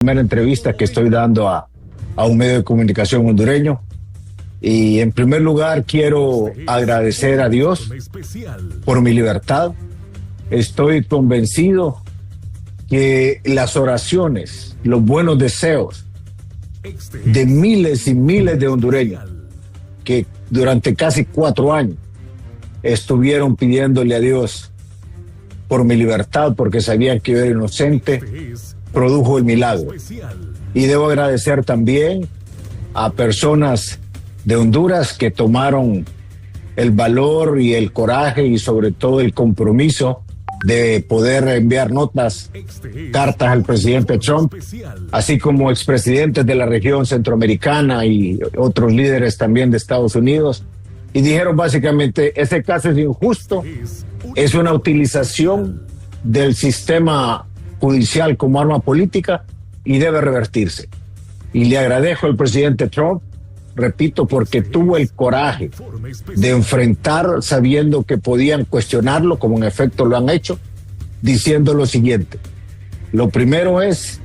primera entrevista que estoy dando a un medio de comunicación hondureño. Y en primer lugar quiero agradecer a Dios por mi libertad. Estoy convencido que las oraciones, los buenos deseos de miles y miles de hondureños que durante casi 4 años estuvieron pidiéndole a Dios por mi libertad porque sabían que yo era inocente, produjo el milagro. Y debo agradecer también a personas de Honduras que tomaron el valor y el coraje y sobre todo el compromiso de poder enviar notas, cartas al presidente Trump, así como expresidentes de la región centroamericana y otros líderes también de Estados Unidos, y dijeron básicamente, este caso es injusto, es una utilización del sistema judicial como arma política y debe revertirse. Y le agradezco al presidente Trump, repito, porque tuvo el coraje de enfrentar sabiendo que podían cuestionarlo, como en efecto lo han hecho, diciendo lo siguiente. Lo primero es,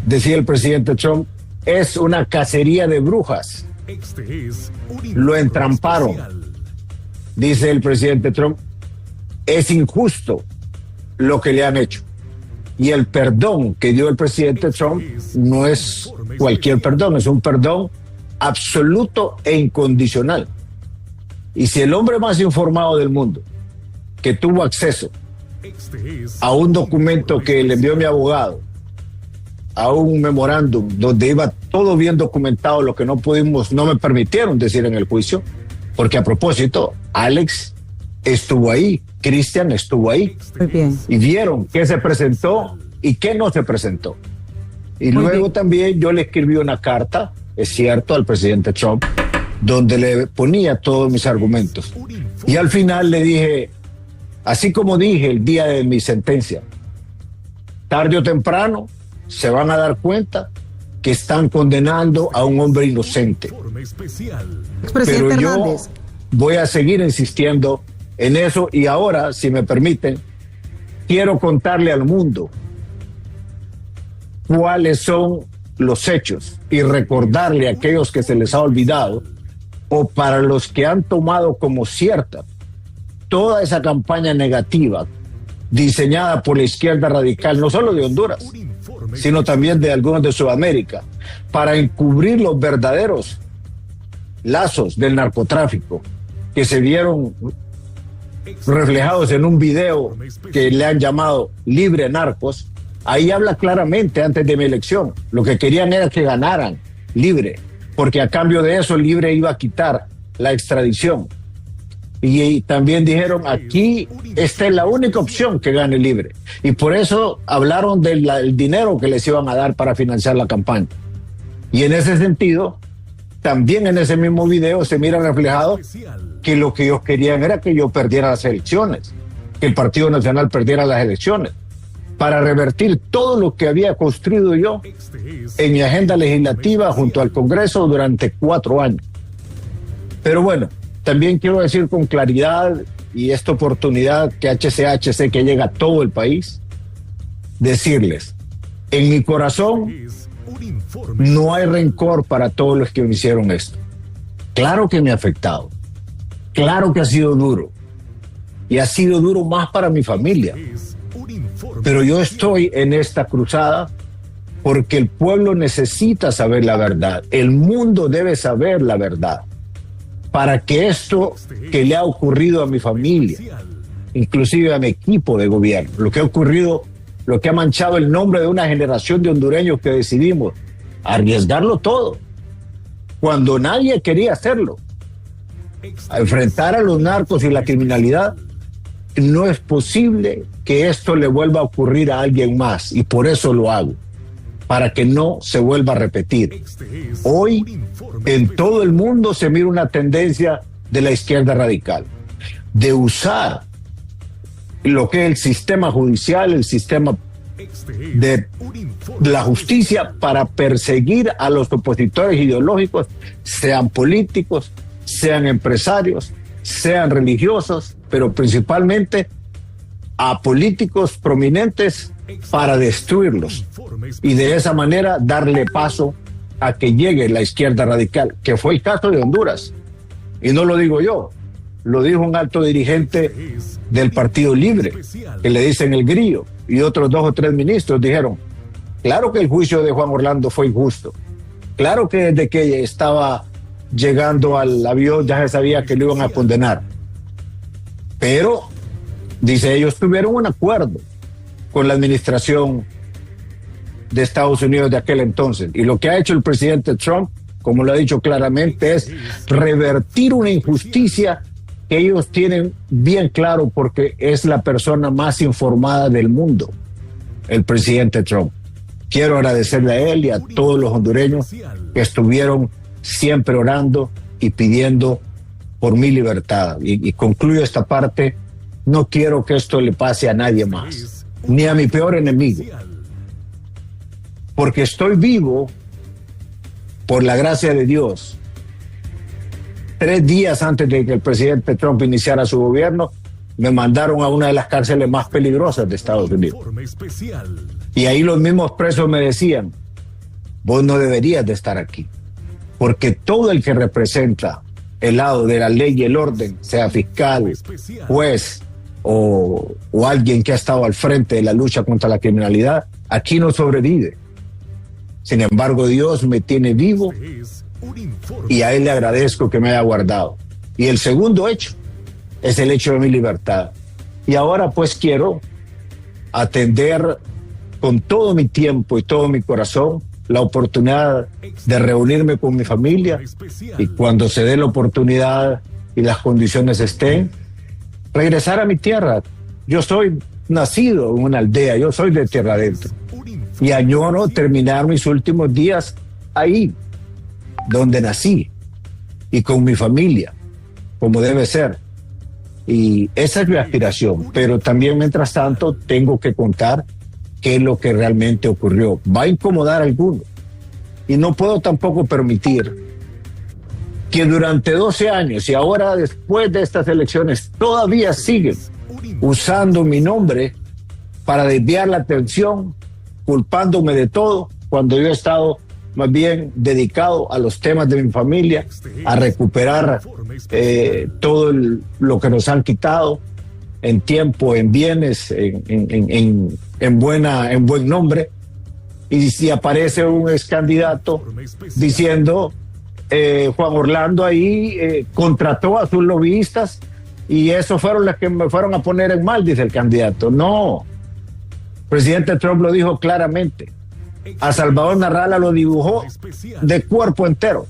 decía el presidente Trump, es una cacería de brujas. Lo entramparon. Dice el presidente Trump, es injusto lo que le han hecho. Y el perdón que dio el presidente Trump no es cualquier perdón, es un perdón absoluto e incondicional. Y si el hombre más informado del mundo, que tuvo acceso a un documento que le envió mi abogado, a un memorándum donde iba todo bien documentado, lo que no me permitieron decir en el juicio, porque a propósito, Alex estuvo ahí, Cristian estuvo ahí. Muy bien. Y vieron qué se presentó y qué no se presentó. Y Muy luego bien. también yo le escribí una carta, es cierto, al presidente Trump, donde le ponía todos mis argumentos. Y al final le dije, así como dije el día de mi sentencia, tarde o temprano se van a dar cuenta que están condenando a un hombre inocente. Expresidente Pero yo Hernández. voy a seguir insistiendo en eso y ahora, si me permiten, quiero contarle al mundo cuáles son los hechos y recordarle a aquellos que se les ha olvidado o para los que han tomado como cierta toda esa campaña negativa diseñada por la izquierda radical, no solo de Honduras, sino también de algunos de Sudamérica, para encubrir los verdaderos lazos del narcotráfico que se vieron reflejados en un video que le han llamado Libre Narcos. Ahí habla claramente antes de mi elección. Lo que querían era que ganaran Libre, porque a cambio de eso Libre iba a quitar la extradición. Y también dijeron, aquí esta es la única opción que gane Libre. Y por eso hablaron del dinero que les iban a dar para financiar la campaña. Y en ese sentido, también en ese mismo video se mira reflejado que lo que ellos querían era que yo perdiera las elecciones, que el Partido Nacional perdiera las elecciones, para revertir todo lo que había construido yo en mi agenda legislativa junto al Congreso durante 4 años. Pero bueno, también quiero decir con claridad, y esta oportunidad que HCHC que llega a todo el país, decirles, en mi corazón no hay rencor para todos los que me hicieron esto. Claro que me ha afectado, claro que ha sido duro, y ha sido duro más para mi familia. Pero yo estoy en esta cruzada porque el pueblo necesita saber la verdad, el mundo debe saber la verdad, para que esto que le ha ocurrido a mi familia, inclusive a mi equipo de gobierno, lo que ha ocurrido, lo que ha manchado el nombre de una generación de hondureños que decidimos arriesgarlo todo, cuando nadie quería hacerlo, a enfrentar a los narcos y la criminalidad. No es posible que esto le vuelva a ocurrir a alguien más, y por eso lo hago, para que no se vuelva a repetir. Hoy en todo el mundo se mira una tendencia de la izquierda radical, de usar lo que es el sistema judicial, el sistema de la justicia para perseguir a los opositores ideológicos, sean políticos, sean empresarios, sean religiosos, pero principalmente a políticos prominentes para destruirlos y de esa manera darle paso a que llegue la izquierda radical, que fue el caso de Honduras. Y no lo digo yo, lo dijo un alto dirigente del Partido Libre, que le dicen el Grillo, y otros 2 o 3 ministros dijeron, claro que el juicio de Juan Orlando fue injusto, claro que desde que estaba llegando al avión ya se sabía que lo iban a condenar, pero, dice, ellos tuvieron un acuerdo con la administración de Estados Unidos de aquel entonces, y lo que ha hecho el presidente Trump, como lo ha dicho claramente, es revertir una injusticia que ellos tienen bien claro porque es la persona más informada del mundo, el presidente Trump. Quiero agradecerle a él y a todos los hondureños que estuvieron siempre orando y pidiendo por mi libertad. Y concluyo esta parte, no quiero que esto le pase a nadie más, ni a mi peor enemigo, porque estoy vivo por la gracia de Dios. 3 días antes de que el presidente Trump iniciara su gobierno, me mandaron a una de las cárceles más peligrosas de Estados Unidos. Y ahí los mismos presos me decían, vos no deberías de estar aquí, porque todo el que representa el lado de la ley y el orden, sea fiscal, juez o alguien que ha estado al frente de la lucha contra la criminalidad, aquí no sobrevive. Sin embargo, Dios me tiene vivo y a Él le agradezco que me haya guardado. Y el segundo hecho es el hecho de mi libertad. Y ahora pues quiero atender con todo mi tiempo y todo mi corazón la oportunidad de reunirme con mi familia y cuando se dé la oportunidad y las condiciones estén, regresar a mi tierra. Yo soy nacido en una aldea, yo soy de tierra adentro y añoro terminar mis últimos días ahí donde nací y con mi familia, como debe ser. Y esa es mi aspiración, pero también mientras tanto tengo que contar qué es lo que realmente ocurrió. Va a incomodar a algunos y no puedo tampoco permitir que durante 12 años y ahora después de estas elecciones todavía siguen usando mi nombre para desviar la atención, culpándome de todo, cuando yo he estado más bien dedicado a los temas de mi familia, a recuperar todo lo que nos han quitado en tiempo, en bienes, en buen nombre. Y si aparece un ex candidato diciendo Juan Orlando ahí contrató a sus lobbyistas y esos fueron los que me fueron a poner en mal, dice el candidato. No, el presidente Trump lo dijo claramente. A Salvador Narrala lo dibujó de cuerpo entero.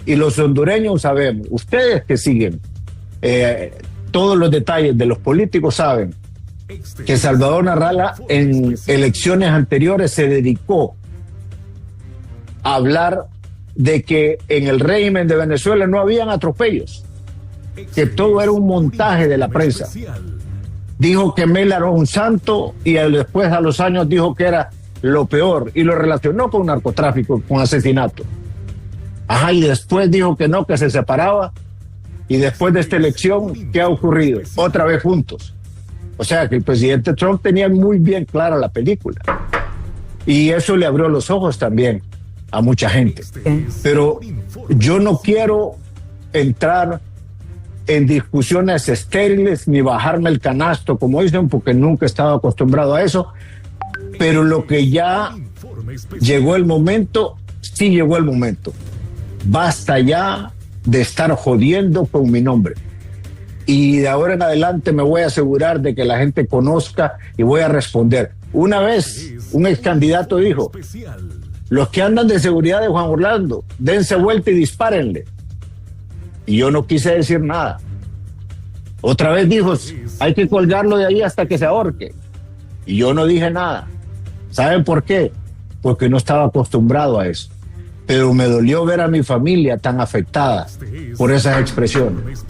Y los hondureños sabemos, ustedes que siguen todos los detalles de los políticos saben que Salvador Narrala en elecciones anteriores se dedicó a hablar de que en el régimen de Venezuela no habían atropellos, que todo era un montaje de la prensa. Dijo que Mel era un santo y después a los años dijo que era lo peor y lo relacionó con narcotráfico, con asesinato. Ajá, y después dijo que no, que se separaba. Y después de esta elección, ¿qué ha ocurrido? Otra vez juntos. O sea que el presidente Trump tenía muy bien clara la película. Y eso le abrió los ojos también a mucha gente. Pero yo no quiero entrar en discusiones estériles ni bajarme el canasto, como dicen, porque nunca he estado acostumbrado a eso. Pero lo que ya llegó el momento, sí llegó el momento. Basta ya de estar jodiendo con mi nombre. Y de ahora en adelante me voy a asegurar de que la gente conozca y voy a responder. Una vez un ex candidato dijo, los que andan de seguridad de Juan Orlando, dense vuelta y dispárenle. Y yo no quise decir nada. Otra vez dijo, hay que colgarlo de ahí hasta que se ahorque. Y yo no dije nada. ¿Saben por qué? Porque no estaba acostumbrado a eso. Pero me dolió ver a mi familia tan afectada por esas expresiones.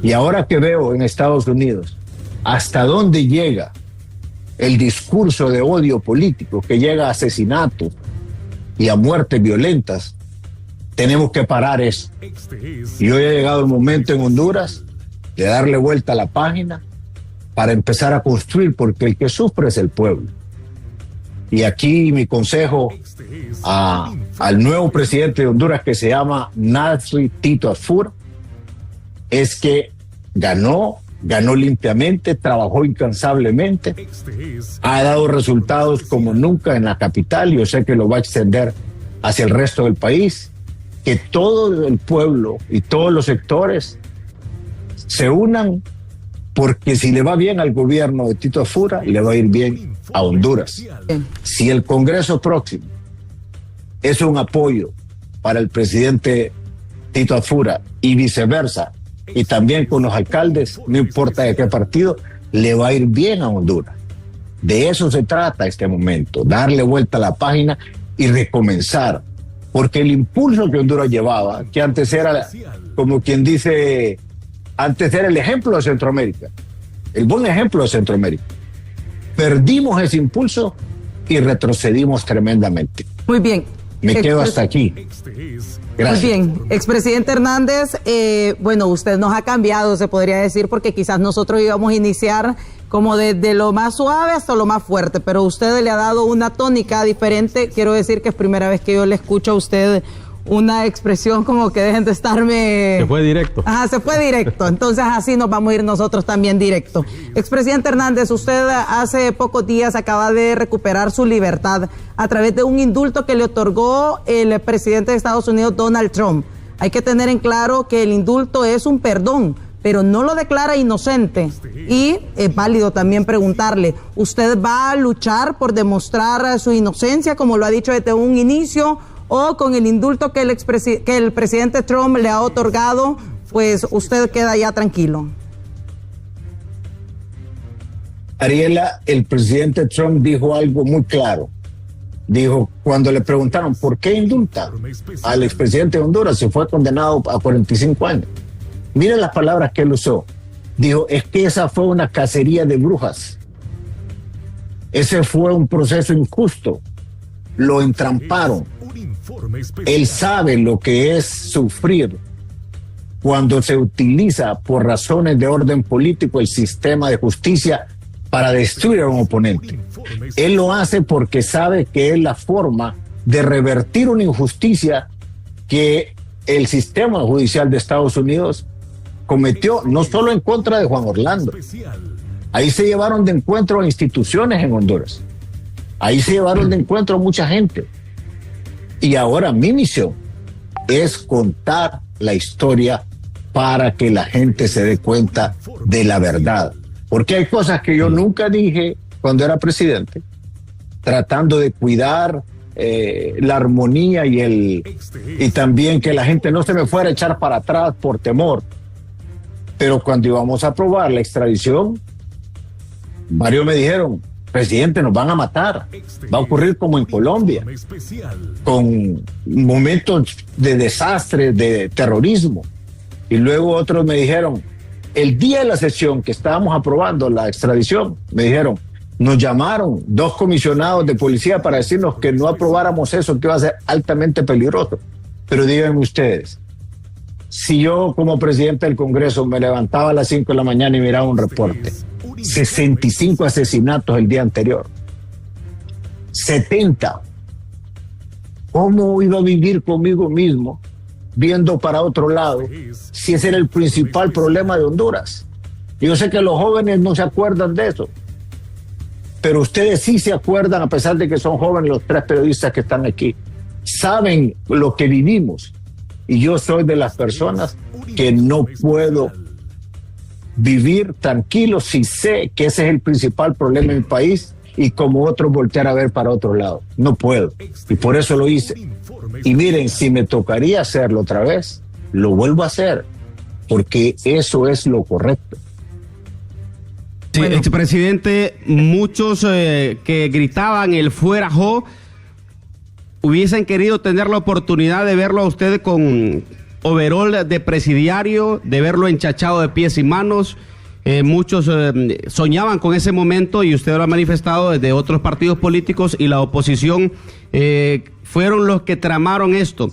Y ahora que veo en Estados Unidos hasta dónde llega el discurso de odio político, que llega a asesinatos y a muertes violentas, tenemos que parar eso. Y hoy ha llegado el momento en Honduras de darle vuelta a la página para empezar a construir, porque el que sufre es el pueblo. Y aquí mi consejo al nuevo presidente de Honduras, que se llama Nasri Tito Asfur, es que ganó limpiamente, trabajó incansablemente, ha dado resultados como nunca en la capital, y yo sé que lo va a extender hacia el resto del país, que todo el pueblo y todos los sectores se unan, porque si le va bien al gobierno de Tito Asfur, le va a ir bien a Honduras. Si el Congreso próximo es un apoyo para el presidente Tito Asfur y viceversa, y también con los alcaldes, no importa de qué partido, le va a ir bien a Honduras. De eso se trata este momento, darle vuelta a la página y recomenzar, porque el impulso que Honduras llevaba, que antes era, como quien dice, antes era el ejemplo de Centroamérica, el buen ejemplo de Centroamérica, perdimos ese impulso y retrocedimos tremendamente. Muy bien. Me quedo hasta aquí. Gracias. Muy bien, expresidente Hernández, bueno, usted nos ha cambiado, se podría decir, porque quizás nosotros íbamos a iniciar como desde lo más suave hasta lo más fuerte, pero usted le ha dado una tónica diferente. Quiero decir que es primera vez que yo le escucho a usted una expresión como que dejen de estarme... Se fue directo. Ajá, se fue directo. Entonces así nos vamos a ir nosotros también directo. Expresidente Hernández, usted hace pocos días acaba de recuperar su libertad a través de un indulto que le otorgó el presidente de Estados Unidos, Donald Trump. Hay que tener en claro que el indulto es un perdón, pero no lo declara inocente. Y es válido también preguntarle, ¿usted va a luchar por demostrar su inocencia, como lo ha dicho desde un inicio, o con el indulto que el presidente Trump le ha otorgado, pues usted queda ya tranquilo? Ariela, el presidente Trump dijo algo muy claro. Dijo, cuando le preguntaron por qué indulta al expresidente de Honduras, se fue condenado a 45 años. Miren las palabras que él usó. Dijo, es que esa fue una cacería de brujas. Ese fue un proceso injusto. Lo entramparon. Él sabe lo que es sufrir cuando se utiliza por razones de orden político el sistema de justicia para destruir a un oponente. Él lo hace porque sabe que es la forma de revertir una injusticia que el sistema judicial de Estados Unidos cometió, no solo en contra de Juan Orlando. Ahí se llevaron de encuentro a instituciones en Honduras. Ahí se llevaron de encuentro a mucha gente. Y ahora mi misión es contar la historia para que la gente se dé cuenta de la verdad. Porque hay cosas que yo nunca dije cuando era presidente, tratando de cuidar la armonía y también que la gente no se me fuera a echar para atrás por temor. Pero cuando íbamos a aprobar la extradición, varios me dijeron, presidente, nos van a matar. Va a ocurrir como en Colombia, con momentos de desastre, de terrorismo. Y luego otros me dijeron, el día de la sesión que estábamos aprobando la extradición, me dijeron, nos llamaron 2 comisionados de policía para decirnos que no aprobáramos eso, que iba a ser altamente peligroso. Pero díganme ustedes, si yo como presidente del Congreso me levantaba a las 5 de la mañana y miraba un reporte, 65 asesinatos el día anterior, 70, ¿cómo iba a vivir conmigo mismo viendo para otro lado si ese era el principal problema de Honduras? Yo sé que los jóvenes no se acuerdan de eso, pero ustedes sí se acuerdan, a pesar de que son jóvenes, los 3 periodistas que están aquí, saben lo que vivimos. Y yo soy de las personas que no puedo vivir tranquilo si sé que ese es el principal problema en mi país y como otros voltear a ver para otro lado. No puedo. Y por eso lo hice. Y miren, si me tocaría hacerlo otra vez, lo vuelvo a hacer, porque eso es lo correcto. Sí, bueno, expresidente, muchos que gritaban el fuera Jo hubiesen querido tener la oportunidad de verlo a usted con overol de presidiario, de verlo enchachado de pies y manos. Muchos soñaban con ese momento y usted lo ha manifestado desde otros partidos políticos y la oposición fueron los que tramaron esto.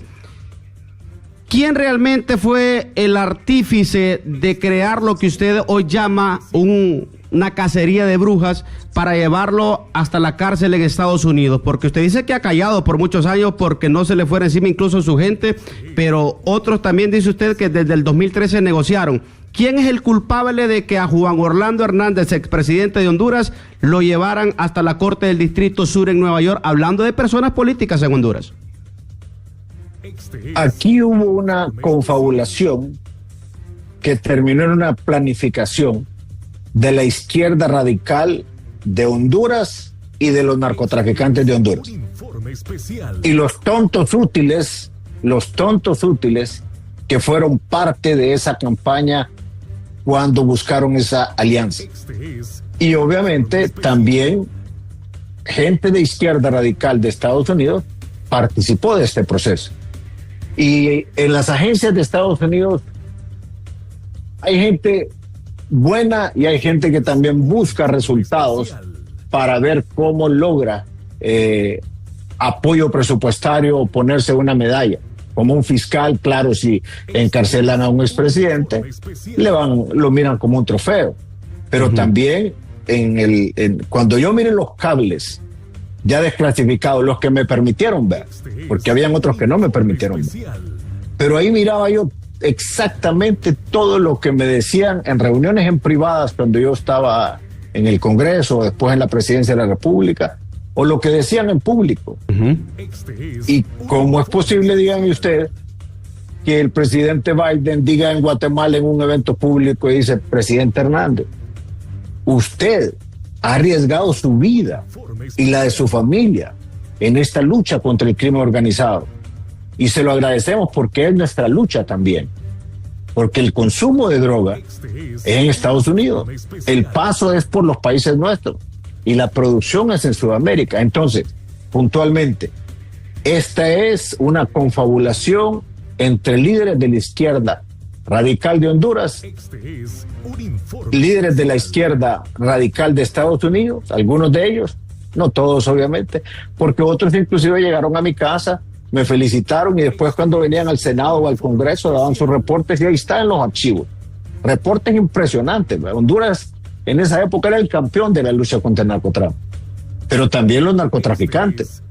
¿Quién realmente fue el artífice de crear lo que usted hoy llama un una cacería de brujas para llevarlo hasta la cárcel en Estados Unidos? Porque usted dice que ha callado por muchos años porque no se le fuera encima incluso su gente, pero otros también dice usted que desde el 2013 negociaron. ¿Quién es el culpable de que a Juan Orlando Hernández, expresidente de Honduras, lo llevaran hasta la Corte del Distrito Sur en Nueva York, hablando de personas políticas en Honduras? Aquí hubo una confabulación que terminó en una planificación de la izquierda radical de Honduras y de los narcotraficantes de Honduras. Y los tontos útiles que fueron parte de esa campaña cuando buscaron esa alianza. Y obviamente también gente de izquierda radical de Estados Unidos participó de este proceso. Y en las agencias de Estados Unidos hay gente buena y hay gente que también busca resultados para ver cómo logra apoyo presupuestario o ponerse una medalla. Como un fiscal, claro, si encarcelan a un expresidente, lo miran como un trofeo. Pero también cuando yo miré los cables ya desclasificados, los que me permitieron ver, porque habían otros que no me permitieron ver, pero ahí miraba yo exactamente todo lo que me decían en reuniones en privadas cuando yo estaba en el Congreso, después en la Presidencia de la República, o lo que decían en público. Y cómo es posible, díganme ustedes, que el presidente Biden diga en Guatemala en un evento público y dice: presidente Hernández, usted ha arriesgado su vida y la de su familia en esta lucha contra el crimen organizado, y se lo agradecemos porque es nuestra lucha también, porque el consumo de droga es en Estados Unidos, el paso es por los países nuestros y la producción es en Sudamérica. Entonces, puntualmente, esta es una confabulación entre líderes de la izquierda radical de Honduras, líderes de la izquierda radical de Estados Unidos, algunos de ellos, no todos obviamente, porque otros inclusive llegaron a mi casa, me felicitaron y después cuando venían al Senado o al Congreso daban sus reportes y ahí están los archivos. Reportes impresionantes. Honduras en esa época era el campeón de la lucha contra el narcotráfico, pero también los narcotraficantes.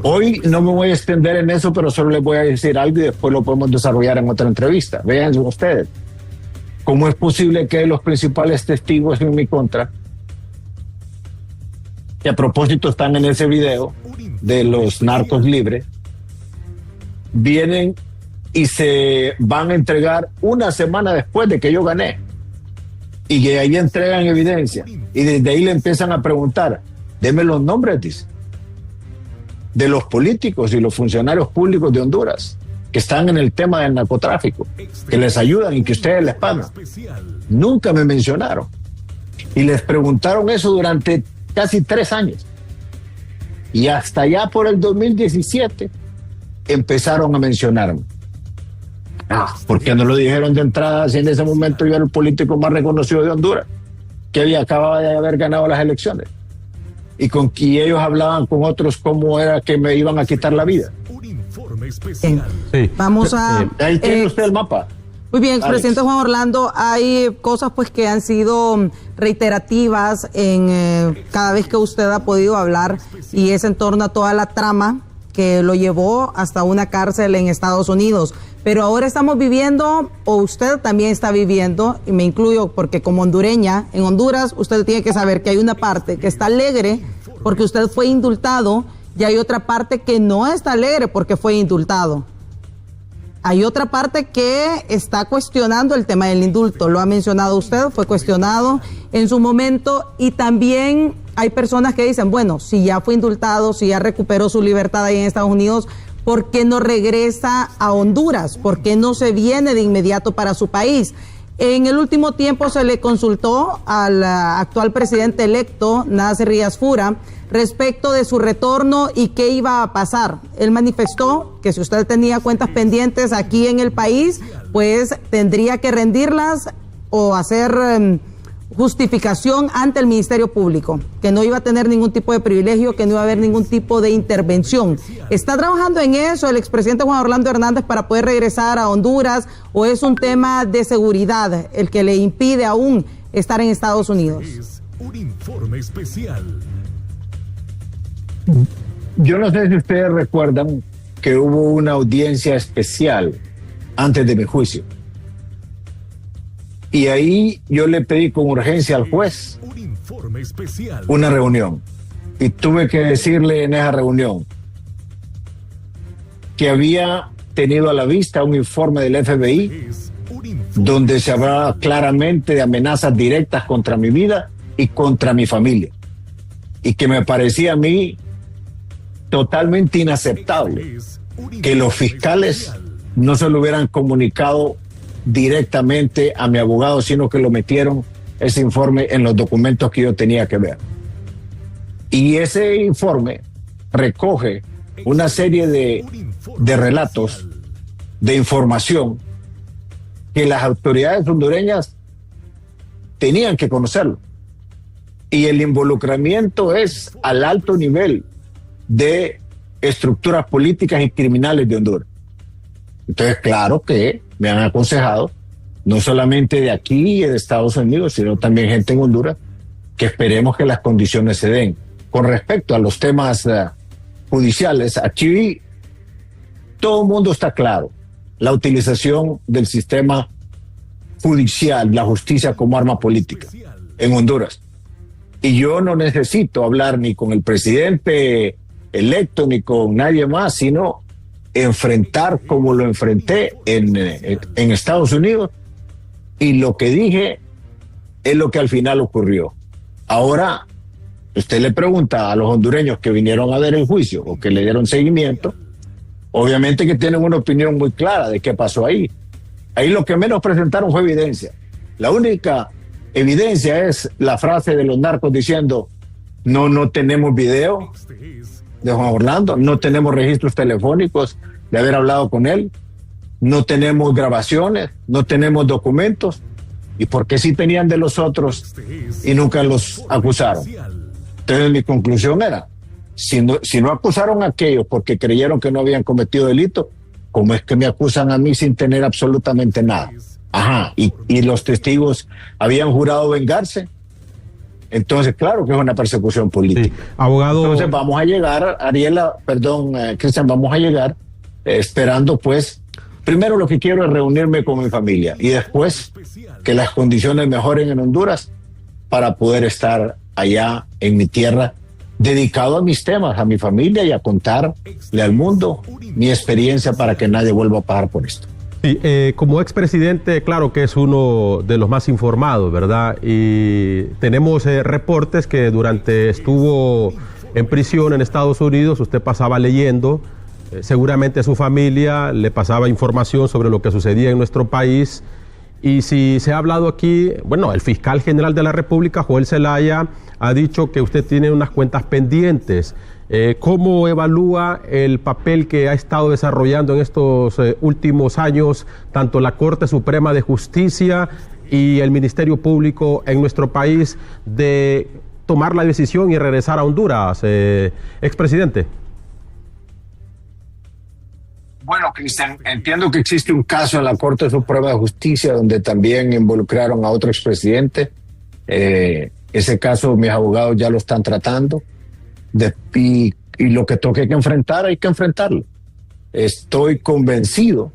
Hoy no me voy a extender en eso, pero solo les voy a decir algo y después lo podemos desarrollar en otra entrevista. Vean ustedes, ¿cómo es posible que los principales testigos en mi contra, que a propósito están en ese video de los narcos libres, vienen y se van a entregar una semana después de que yo gané? Y que ahí entregan evidencia. Y desde ahí le empiezan a preguntar, deme los nombres, dice, de los políticos y los funcionarios públicos de Honduras que están en el tema del narcotráfico, que les ayudan y que ustedes les pagan. Nunca me mencionaron. Y les preguntaron eso durante casi 3 años. Y hasta allá por el 2017 empezaron a mencionarme. ¿Por qué no lo dijeron de entrada si en ese momento yo era el político más reconocido de Honduras, que acababa de haber ganado las elecciones? Y ellos hablaban con otros cómo era que me iban a quitar la vida. Sí. Vamos a... ahí tiene usted el mapa. Muy bien, expresidente Juan Orlando, hay cosas pues que han sido reiterativas en cada vez que usted ha podido hablar, y es en torno a toda la trama que lo llevó hasta una cárcel en Estados Unidos. Pero ahora estamos viviendo, o usted también está viviendo, y me incluyo porque como hondureña, en Honduras usted tiene que saber que hay una parte que está alegre porque usted fue indultado, y hay otra parte que no está alegre porque fue indultado. Hay otra parte que está cuestionando el tema del indulto, lo ha mencionado usted, fue cuestionado en su momento, y también hay personas que dicen, bueno, si ya fue indultado, si ya recuperó su libertad ahí en Estados Unidos, ¿por qué no regresa a Honduras? ¿Por qué no se viene de inmediato para su país? En el último tiempo se le consultó al actual presidente electo, Nasser Rías Fura, respecto de su retorno y qué iba a pasar. Él manifestó que si usted tenía cuentas pendientes aquí en el país, pues tendría que rendirlas o hacer justificación ante el Ministerio Público, que no iba a tener ningún tipo de privilegio, que no iba a haber ningún tipo de intervención. ¿Está trabajando en eso el expresidente Juan Orlando Hernández para poder regresar a Honduras, o es un tema de seguridad el que le impide aún estar en Estados Unidos? Es un informe especial. Yo no sé si ustedes recuerdan que hubo una audiencia especial antes de mi juicio. Y ahí yo le pedí con urgencia al juez Un informe especial. una reunión. Y tuve que decirle en esa reunión que había tenido a la vista un informe del FBI Es un informe donde se hablaba claramente de amenazas directas contra mi vida y contra mi familia. Y que me parecía a mí totalmente inaceptable es un que los informe fiscales especial. no se lo hubieran comunicado directamente a mi abogado, sino que lo metieron ese informe en los documentos que yo tenía que ver. Y ese informe recoge una serie de relatos, de información que las autoridades hondureñas tenían que conocerlo. Y el involucramiento es al alto nivel de estructuras políticas y criminales de Honduras. Entonces, claro que me han aconsejado, no solamente de aquí y de Estados Unidos, sino también gente en Honduras, que esperemos que las condiciones se den. Con respecto a los temas judiciales, aquí todo el mundo está claro. La utilización del sistema judicial, la justicia como arma política en Honduras. Y yo no necesito hablar ni con el presidente electo ni con nadie más, sino enfrentar como lo enfrenté en Estados Unidos, y lo que dije es lo que al final ocurrió. Ahora, usted le pregunta a los hondureños que vinieron a ver el juicio o que le dieron seguimiento, obviamente que tienen una opinión muy clara de qué pasó ahí. Ahí lo que menos presentaron fue evidencia. La única evidencia es la frase de los narcos diciendo: no tenemos video de Juan Orlando, no tenemos registros telefónicos de haber hablado con él, no tenemos grabaciones, no tenemos documentos. ¿Y por qué sí tenían de los otros y nunca los acusaron? Entonces mi conclusión era, si no acusaron a aquellos porque creyeron que no habían cometido delito, ¿cómo es que me acusan a mí sin tener absolutamente nada? Ajá, y los testigos habían jurado vengarse. Entonces, claro que es una persecución política. Sí, abogado. Entonces vamos a llegar, Cristian, vamos a llegar esperando, pues, primero lo que quiero es reunirme con mi familia y después que las condiciones mejoren en Honduras para poder estar allá en mi tierra, dedicado a mis temas, a mi familia y a contarle al mundo mi experiencia para que nadie vuelva a pagar por esto. Sí, como expresidente, claro que es uno de los más informados, ¿verdad? Y tenemos reportes que durante estuvo en prisión en Estados Unidos, usted pasaba leyendo, seguramente su familia le pasaba información sobre lo que sucedía en nuestro país. Y si se ha hablado aquí, bueno, el fiscal general de la República, Joel Zelaya, ha dicho que usted tiene unas cuentas pendientes. ¿Cómo evalúa el papel que ha estado desarrollando en estos últimos años tanto la Corte Suprema de Justicia y el Ministerio Público en nuestro país de tomar la decisión y regresar a Honduras, expresidente? Bueno, Cristian, entiendo que existe un caso en la Corte Suprema de Justicia donde también involucraron a otro expresidente. Ese caso mis abogados ya lo están tratando. Y lo que toque que enfrentar, hay que enfrentarlo. Estoy convencido,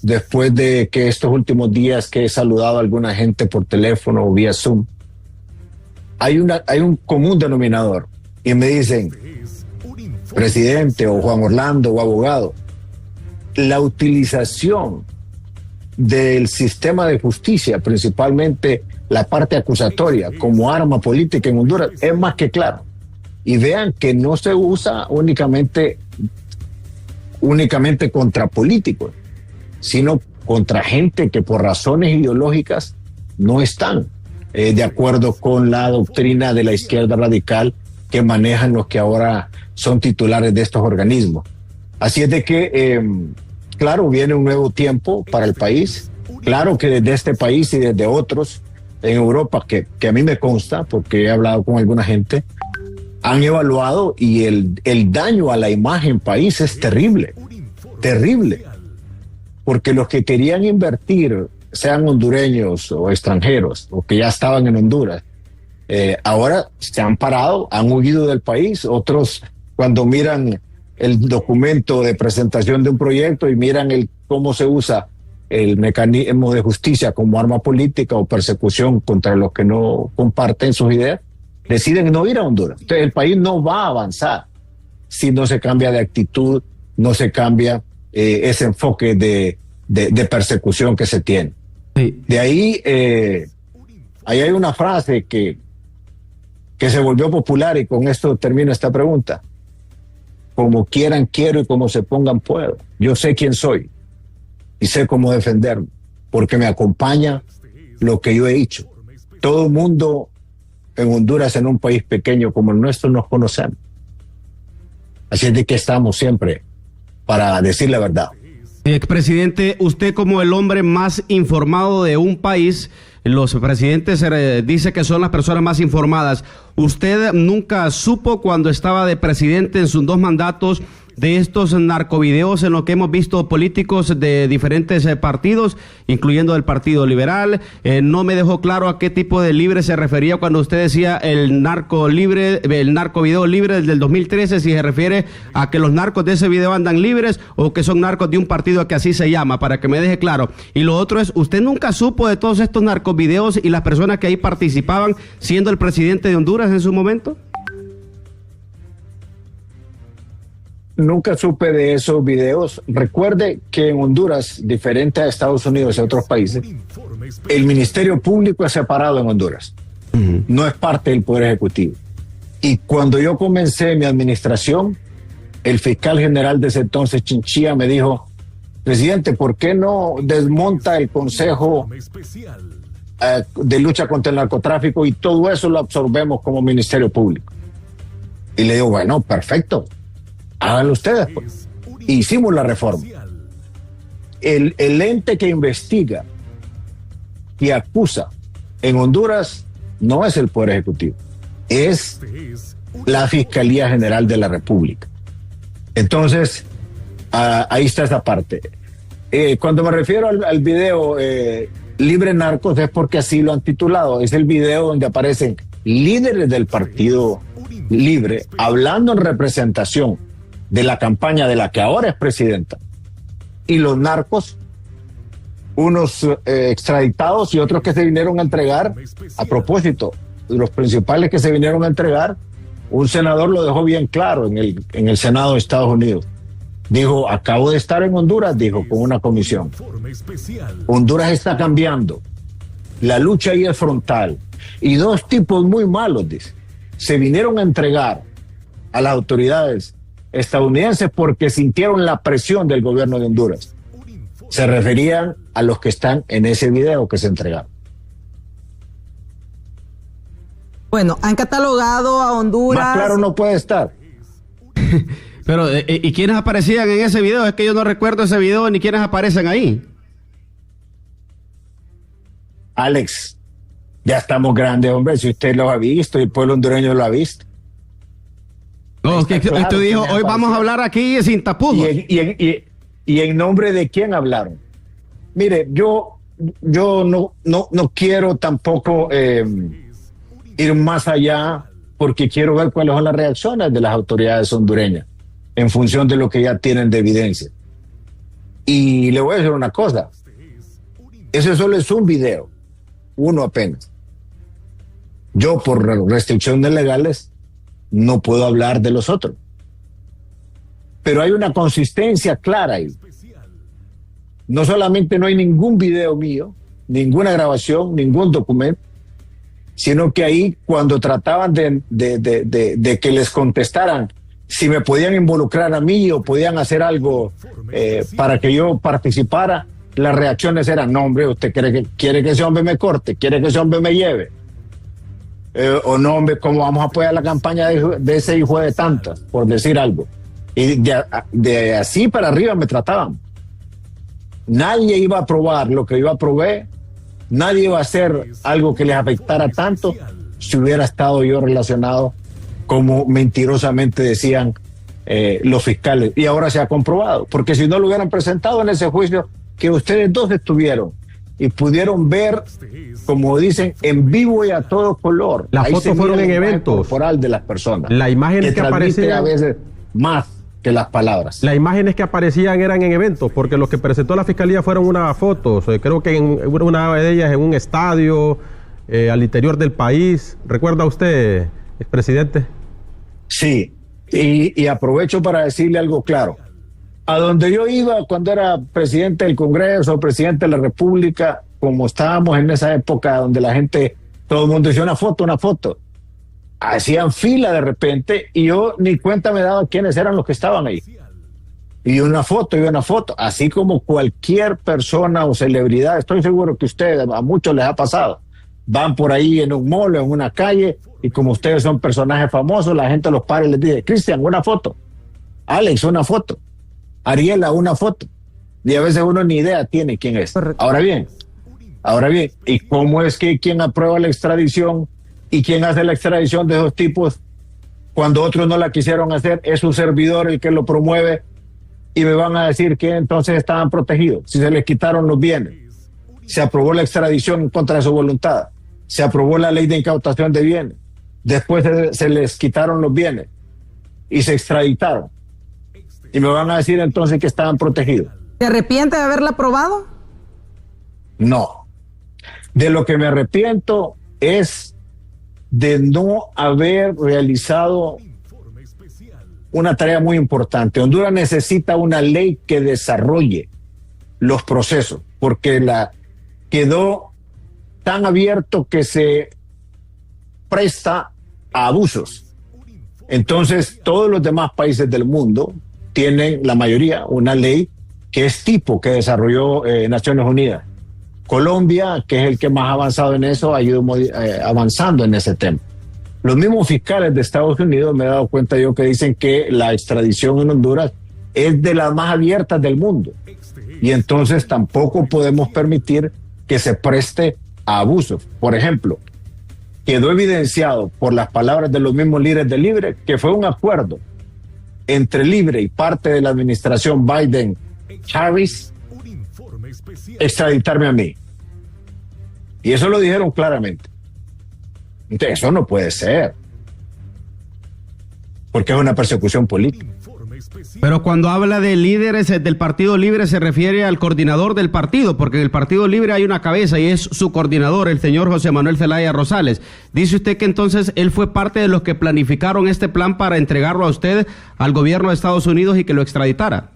después de que estos últimos días que he saludado a alguna gente por teléfono o vía Zoom, hay un común denominador. Y me dicen, presidente o Juan Orlando o abogado, la utilización del sistema de justicia, principalmente la parte acusatoria, como arma política en Honduras, es más que claro. Y vean que no se usa únicamente contra políticos, sino contra gente que por razones ideológicas no están de acuerdo con la doctrina de la izquierda radical que manejan los que ahora son titulares de estos organismos. Así es de que, claro, viene un nuevo tiempo para el país. Claro que desde este país y desde otros en Europa, que a mí me consta, porque he hablado con alguna gente, han evaluado, y el daño a la imagen país es terrible, terrible, porque los que querían invertir sean hondureños o extranjeros, o que ya estaban en Honduras, ahora se han parado, han huido del país. Otros, cuando miran el documento de presentación de un proyecto y miran cómo se usa el mecanismo de justicia como arma política o persecución contra los que no comparten sus ideas, deciden no ir a Honduras. Entonces el país no va a avanzar si no se cambia de actitud, no se cambia ese enfoque de persecución que se tiene. Sí. De ahí, ahí hay una frase que se volvió popular, y con esto termino esta pregunta: como quieran quiero y como se pongan puedo. Yo sé quién soy y sé cómo defenderme, porque me acompaña lo que yo he hecho. Todo el mundo en Honduras, en un país pequeño como el nuestro, nos conocemos. Así es de que estamos siempre para decir la verdad. Expresidente, usted como el hombre más informado de un país, los presidentes dice que son las personas más informadas. ¿Usted nunca supo, cuando estaba de presidente en sus 2 mandatos, de estos narcovideos en los que hemos visto políticos de diferentes partidos, incluyendo el Partido Liberal? No me dejó claro a qué tipo de libre se refería cuando usted decía el narcovideo libre del 2013, si se refiere a que los narcos de ese video andan libres o que son narcos de un partido que así se llama, para que me deje claro. Y lo otro es, ¿usted nunca supo de todos estos narcovideos y las personas que ahí participaban, siendo el presidente de Honduras en su momento? Nunca supe de esos videos. Recuerde que en Honduras, diferente a Estados Unidos y a otros países, el Ministerio Público es separado en Honduras. No es parte del Poder Ejecutivo. Y cuando yo comencé mi administración, el fiscal general de ese entonces, Chinchilla, me dijo: presidente, ¿por qué no desmonta el Consejo de Lucha contra el Narcotráfico y todo eso lo absorbemos como Ministerio Público? Y le digo, bueno, perfecto, háganlo ustedes, pues. Hicimos la reforma. El ente que investiga y acusa en Honduras no es el Poder Ejecutivo, es la Fiscalía General de la República. Entonces, ahí está esa parte. Cuando me refiero al video Libre Narcos, es porque así lo han titulado. Es el video donde aparecen líderes del Partido Libre hablando en representación de la campaña de la que ahora es presidenta, y los narcos, unos extraditados y otros que se vinieron a entregar. A propósito, los principales que se vinieron a entregar, un senador lo dejó bien claro en el Senado de Estados Unidos. Dijo: acabo de estar en Honduras, dijo, con una comisión. Honduras está cambiando, la lucha ahí es frontal, y 2 tipos muy malos, dice, se vinieron a entregar a las autoridades estadounidenses porque sintieron la presión del gobierno de Honduras. Se referían a los que están en ese video que se entregaron. Bueno, han catalogado a Honduras. Más claro no puede estar. Pero, ¿y quiénes aparecían en ese video? Es que yo no recuerdo ese video ni quiénes aparecen ahí. Alex, ya estamos grandes, hombre. Si usted lo ha visto y el pueblo hondureño lo ha visto. No, que claro, usted dijo, hoy vamos a hablar aquí sin tapujos. ¿Y en nombre de quién hablaron? Mire, yo no quiero tampoco ir más allá, porque quiero ver cuáles son las reacciones de las autoridades hondureñas en función de lo que ya tienen de evidencia. Y le voy a decir una cosa: ese solo es un video, uno apenas. Yo, por restricciones legales, no puedo hablar de los otros. Pero hay una consistencia clara ahí. No solamente no hay ningún video mío, ninguna grabación, ningún documento, sino que ahí, cuando trataban de que les contestaran si me podían involucrar a mí o podían hacer algo para que yo participara, las reacciones eran: no, hombre, usted quiere que ese hombre me corte, quiere que ese hombre me lleve. O no, hombre, ¿cómo vamos a apoyar la campaña de ese hijo de tantas? Por decir algo. Y de así para arriba me trataban. Nadie iba a aprobar lo que yo aprobé, nadie iba a hacer algo que les afectara tanto si hubiera estado yo relacionado, como mentirosamente decían los fiscales. Y ahora se ha comprobado, porque si no lo hubieran presentado en ese juicio que ustedes dos estuvieron, y pudieron ver, como dicen, en vivo y a todo color. Las Ahí fotos se fueron mira en la imagen eventos corporal de las personas. La imagen que transmite aparecía a veces más que las palabras. Las imágenes que aparecían eran en eventos, porque lo que presentó la fiscalía fueron unas fotos, creo que una de ellas en un estadio, al interior del país. ¿Recuerda usted, expresidente? Sí, y aprovecho para decirle algo claro. A donde yo iba cuando era presidente del Congreso, presidente de la República, como estábamos en esa época donde la gente, todo el mundo decía una foto, hacían fila de repente y yo ni cuenta me daba quiénes eran los que estaban ahí. Y una foto, así como cualquier persona o celebridad, estoy seguro que ustedes, a muchos les ha pasado, van por ahí en un mall, en una calle, y como ustedes son personajes famosos, la gente los para y les dice, Cristian, una foto, Alex, una foto, Ariela, una foto, y a veces uno ni idea tiene quién es. Ahora bien, ¿y cómo es que quien aprueba la extradición y quien hace la extradición de esos tipos cuando otros no la quisieron hacer? Es su servidor el que lo promueve, y me van a decir que entonces estaban protegidos, si se les quitaron los bienes, se aprobó la extradición en contra de su voluntad, se aprobó la ley de incautación de bienes, después se les quitaron los bienes y se extraditaron, y me van a decir entonces que estaban protegidos. ¿Se arrepiente de haberla aprobado? No. De lo que me arrepiento es de no haber realizado una tarea muy importante. Honduras necesita una ley que desarrolle los procesos, porque quedó tan abierto que se presta a abusos. Entonces, todos los demás países del mundo tienen, la mayoría, una ley que es tipo que desarrolló Naciones Unidas. Colombia, que es el que más ha avanzado en eso, ha ido avanzando en ese tema. Los mismos fiscales de Estados Unidos, me he dado cuenta yo, que dicen que la extradición en Honduras es de las más abiertas del mundo. Y entonces tampoco podemos permitir que se preste a abusos. Por ejemplo, quedó evidenciado por las palabras de los mismos líderes de Libre que fue un acuerdo entre Libre y parte de la administración Biden-Harris extraditarme a mí. Y eso lo dijeron claramente. Entonces, eso no puede ser, porque es una persecución política. Pero cuando habla de líderes del Partido Libre se refiere al coordinador del partido, porque en el Partido Libre hay una cabeza y es su coordinador, el señor José Manuel Zelaya Rosales. Dice usted que entonces él fue parte de los que planificaron este plan para entregarlo a usted al gobierno de Estados Unidos y que lo extraditara.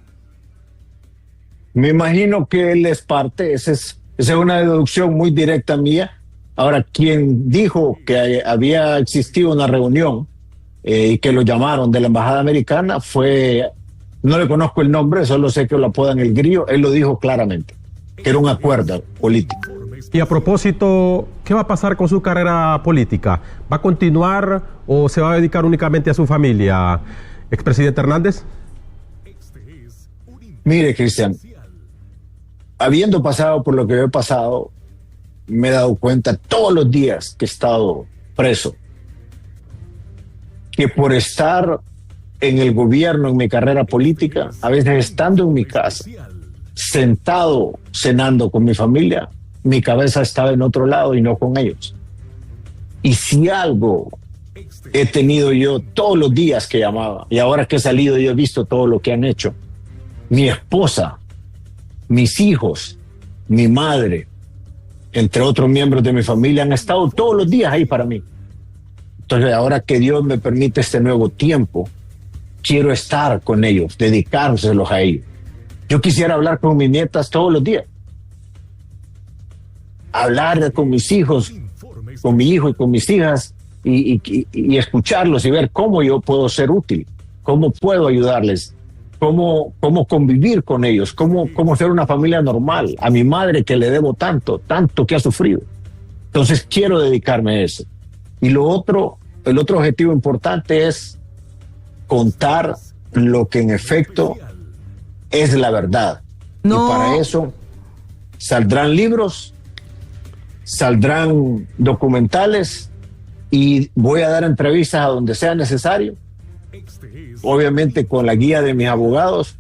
Me imagino que él es parte, esa es una deducción muy directa mía. Ahora, quien dijo que había existido una reunión y que lo llamaron de la embajada americana fue, no le conozco el nombre, solo sé que lo apodan el Grillo. Él lo dijo claramente, que era un acuerdo político. Y a propósito, ¿qué va a pasar con su carrera política? ¿Va a continuar o se va a dedicar únicamente a su familia, expresidente Hernández? Mire, Cristian, habiendo pasado por lo que he pasado, me he dado cuenta todos los días que he estado preso, que por estar en el gobierno, en mi carrera política, a veces estando en mi casa, sentado, cenando con mi familia, mi cabeza estaba en otro lado y no con ellos. Y si algo he tenido yo todos los días que llamaba, y ahora que he salido yo he visto todo lo que han hecho, mi esposa, mis hijos, mi madre, entre otros miembros de mi familia, han estado todos los días ahí para mí. Entonces, ahora que Dios me permite este nuevo tiempo, quiero estar con ellos, dedicárselos a ellos. Yo quisiera hablar con mis nietas todos los días. Hablar con mis hijos, con mi hijo y con mis hijas, y escucharlos y ver cómo yo puedo ser útil, cómo puedo ayudarles, cómo convivir con ellos, cómo ser una familia normal. A mi madre, que le debo tanto que ha sufrido. Entonces quiero dedicarme a eso. Y el otro objetivo importante es contar lo que en efecto es la verdad. No. Y para eso saldrán libros, saldrán documentales y voy a dar entrevistas a donde sea necesario, obviamente con la guía de mis abogados,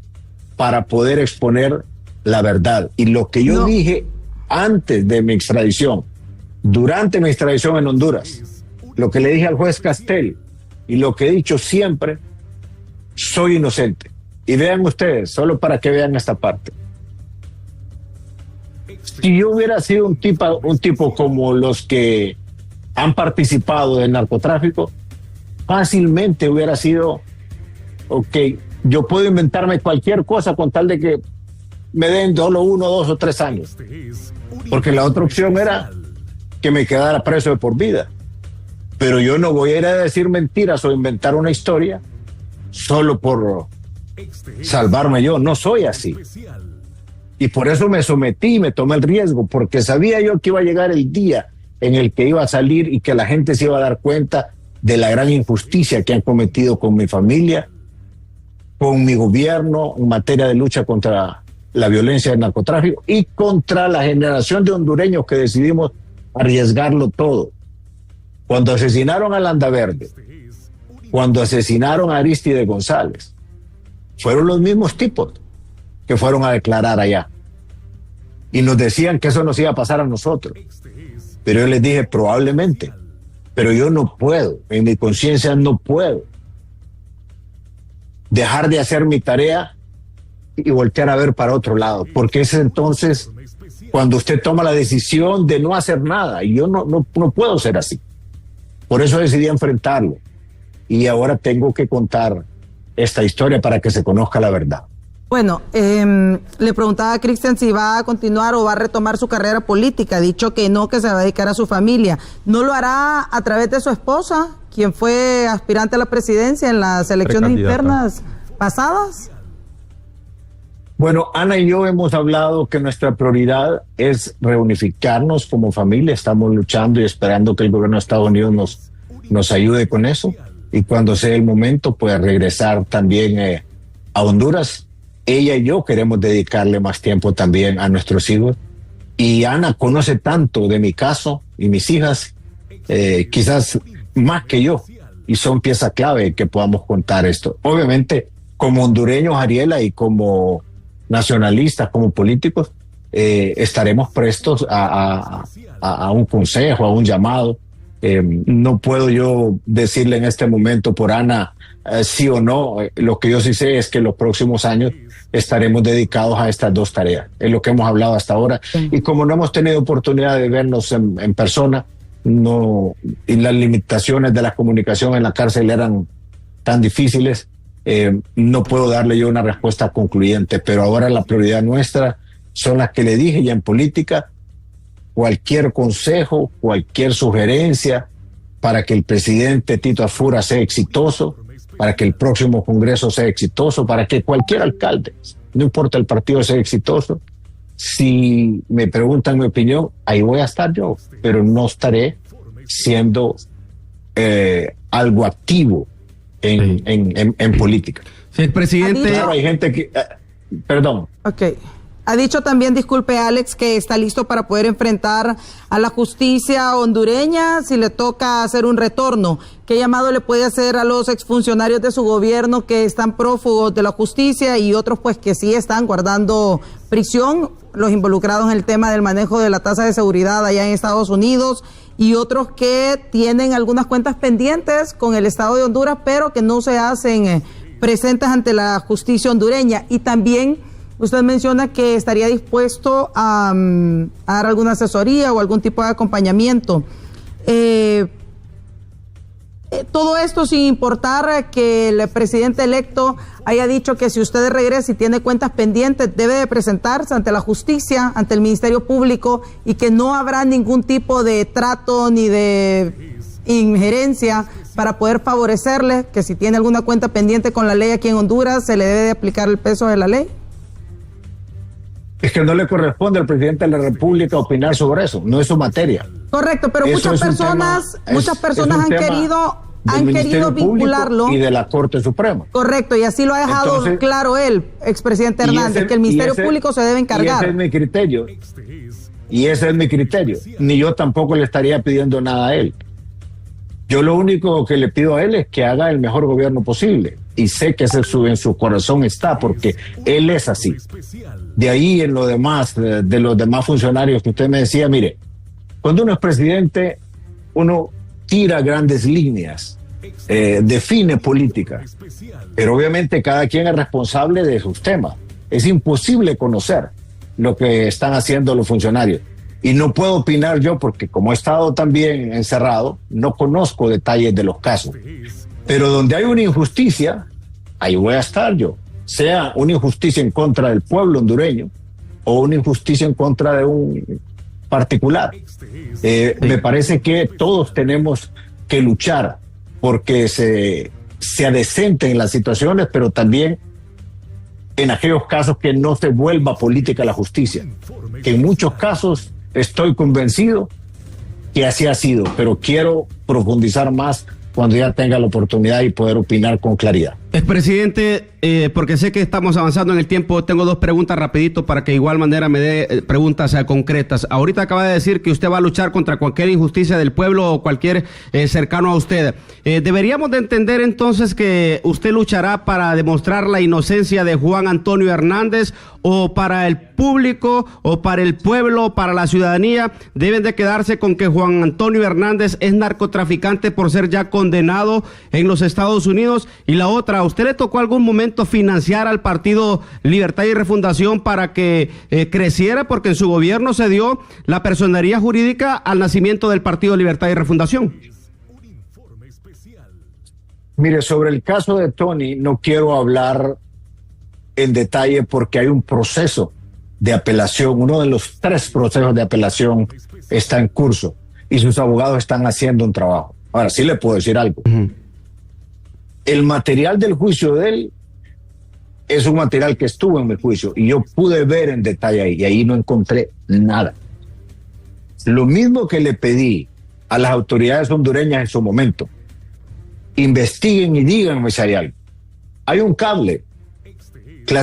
para poder exponer la verdad. Y lo que yo dije antes de mi extradición, durante mi extradición en Honduras, lo que le dije al juez Castel y lo que he dicho siempre, soy inocente. Y vean ustedes, solo para que vean esta parte. Si yo hubiera sido un tipo como los que han participado del narcotráfico, fácilmente hubiera sido, ok, yo puedo inventarme cualquier cosa con tal de que me den solo 1, 2 o 3 años. Porque la otra opción era que me quedara preso de por vida. Pero yo no voy a ir a decir mentiras o inventar una historia solo por salvarme yo. No soy así. Y por eso me sometí y me tomé el riesgo, porque sabía yo que iba a llegar el día en el que iba a salir y que la gente se iba a dar cuenta de la gran injusticia que han cometido con mi familia, con mi gobierno en materia de lucha contra la violencia del narcotráfico y contra la generación de hondureños que decidimos arriesgarlo todo. Cuando asesinaron a Landaverde, cuando asesinaron a Aristide González, fueron los mismos tipos que fueron a declarar allá. Y nos decían que eso nos iba a pasar a nosotros. Pero yo les dije, probablemente. Pero yo no puedo, en mi conciencia no puedo dejar de hacer mi tarea y voltear a ver para otro lado. Porque es entonces cuando usted toma la decisión de no hacer nada. Y yo no puedo ser así. Por eso decidí enfrentarlo. Y ahora tengo que contar esta historia para que se conozca la verdad. Bueno, le preguntaba a Cristian si va a continuar o va a retomar su carrera política. Ha dicho que no, que se va a dedicar a su familia. ¿No lo hará a través de su esposa, quien fue aspirante a la presidencia en las elecciones internas pasadas? Bueno, Ana y yo hemos hablado que nuestra prioridad es reunificarnos como familia. Estamos luchando y esperando que el gobierno de Estados Unidos nos ayude con eso. Y cuando sea el momento, pues regresar también a Honduras. Ella y yo queremos dedicarle más tiempo también a nuestros hijos. Y Ana conoce tanto de mi caso y mis hijas, quizás más que yo, y son pieza clave que podamos contar esto. Obviamente, como hondureños, Ariela, y como nacionalistas, como políticos, estaremos prestos a un consejo, a un llamado. No puedo yo decirle en este momento por Ana sí o no. Lo que yo sí sé es que en los próximos años estaremos dedicados a estas dos tareas. Es lo que hemos hablado hasta ahora. Sí. Y como no hemos tenido oportunidad de vernos en persona, y las limitaciones de la comunicación en la cárcel eran tan difíciles, no puedo darle yo una respuesta concluyente. Pero ahora la prioridad nuestra son las que le dije ya en política. Cualquier consejo, cualquier sugerencia para que el presidente Tito Asfura sea exitoso, para que el próximo Congreso sea exitoso, para que cualquier alcalde, no importa el partido, sea exitoso. Si me preguntan mi opinión, ahí voy a estar yo, pero no estaré siendo algo activo en política. Sí, el presidente... Claro, hay gente que... perdón. Ok. Ha dicho también, disculpe Alex, que está listo para poder enfrentar a la justicia hondureña si le toca hacer un retorno. ¿Qué llamado le puede hacer a los exfuncionarios de su gobierno que están prófugos de la justicia y otros pues que sí están guardando prisión, los involucrados en el tema del manejo de la tasa de seguridad allá en Estados Unidos y otros que tienen algunas cuentas pendientes con el Estado de Honduras pero que no se hacen presentes ante la justicia hondureña? Y también usted menciona que estaría dispuesto a dar alguna asesoría o algún tipo de acompañamiento. Todo esto sin importar que el presidente electo haya dicho que si usted regresa y tiene cuentas pendientes, debe de presentarse ante la justicia, ante el Ministerio Público, y que no habrá ningún tipo de trato ni de injerencia para poder favorecerle, que si tiene alguna cuenta pendiente con la ley aquí en Honduras, se le debe de aplicar el peso de la ley. Es que no le corresponde al presidente de la República opinar sobre eso, no es su materia. Correcto, pero eso muchas personas han querido vincularlo. Y de la Corte Suprema. Correcto, y así lo ha dejado claro el expresidente Hernández, que el Ministerio Público se debe encargar. Y ese es mi criterio. Y ese es mi criterio. Ni yo tampoco le estaría pidiendo nada a él. Yo lo único que le pido a él es que haga el mejor gobierno posible. y sé que en su corazón está, porque él es así. De ahí en lo demás, de los demás funcionarios que usted me decía, mire, cuando uno es presidente, uno tira grandes líneas, define política, pero obviamente cada quien es responsable de sus temas. Es imposible conocer lo que están haciendo los funcionarios. Y no puedo opinar yo porque como he estado también encerrado, no conozco detalles de los casos. Pero donde hay una injusticia, ahí voy a estar yo. Sea una injusticia en contra del pueblo hondureño o una injusticia en contra de un particular. Me parece que todos tenemos que luchar porque se adecenten las situaciones, pero también en aquellos casos que no se vuelva política la justicia. Que en muchos casos estoy convencido que así ha sido, pero quiero profundizar más cuando ya tenga la oportunidad y poder opinar con claridad. Expresidente, porque sé que estamos avanzando en el tiempo, tengo dos preguntas rapidito para que de igual manera me dé preguntas concretas. Ahorita acaba de decir que usted va a luchar contra cualquier injusticia del pueblo o cualquier cercano a usted. ¿Deberíamos de entender entonces que usted luchará para demostrar la inocencia de Juan Antonio Hernández, o para el público o para el pueblo, para la ciudadanía deben de quedarse con que Juan Antonio Hernández es narcotraficante por ser ya condenado en los Estados Unidos? Y la otra, ¿a usted le tocó algún momento financiar al Partido Libertad y Refundación para que creciera? Porque en su gobierno se dio la personería jurídica al nacimiento del Partido Libertad y Refundación. Mire, sobre el caso de Tony no quiero hablar en detalle porque hay un proceso de apelación, uno de los 3 procesos de apelación está en curso y sus abogados están haciendo un trabajo. Ahora, sí le puedo decir algo. El material del juicio de él es un material que estuvo en mi juicio y yo pude ver en detalle ahí y ahí no encontré nada. Lo mismo que le pedí a las autoridades hondureñas en su momento, investiguen y díganme si hay algo. Hay un cable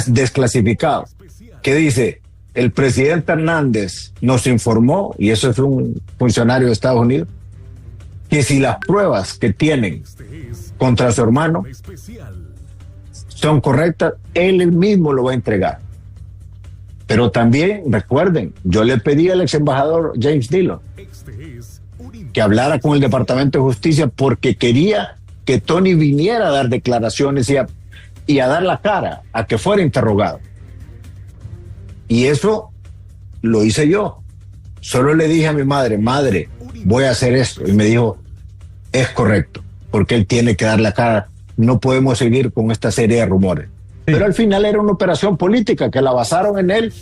desclasificado que dice: el presidente Hernández nos informó, y eso es un funcionario de Estados Unidos, que si las pruebas que tienen contra su hermano son correctas, él mismo lo va a entregar. Pero también recuerden, yo le pedí al ex embajador James Dillon que hablara con el Departamento de Justicia porque quería que Tony viniera a dar declaraciones y a dar la cara, a que fuera interrogado. Y eso lo hice yo. Solo le dije a mi madre, voy a hacer esto. Y me dijo, es correcto, porque él tiene que dar la cara. No podemos seguir con esta serie de rumores. Sí. Pero al final era una operación política que la basaron en él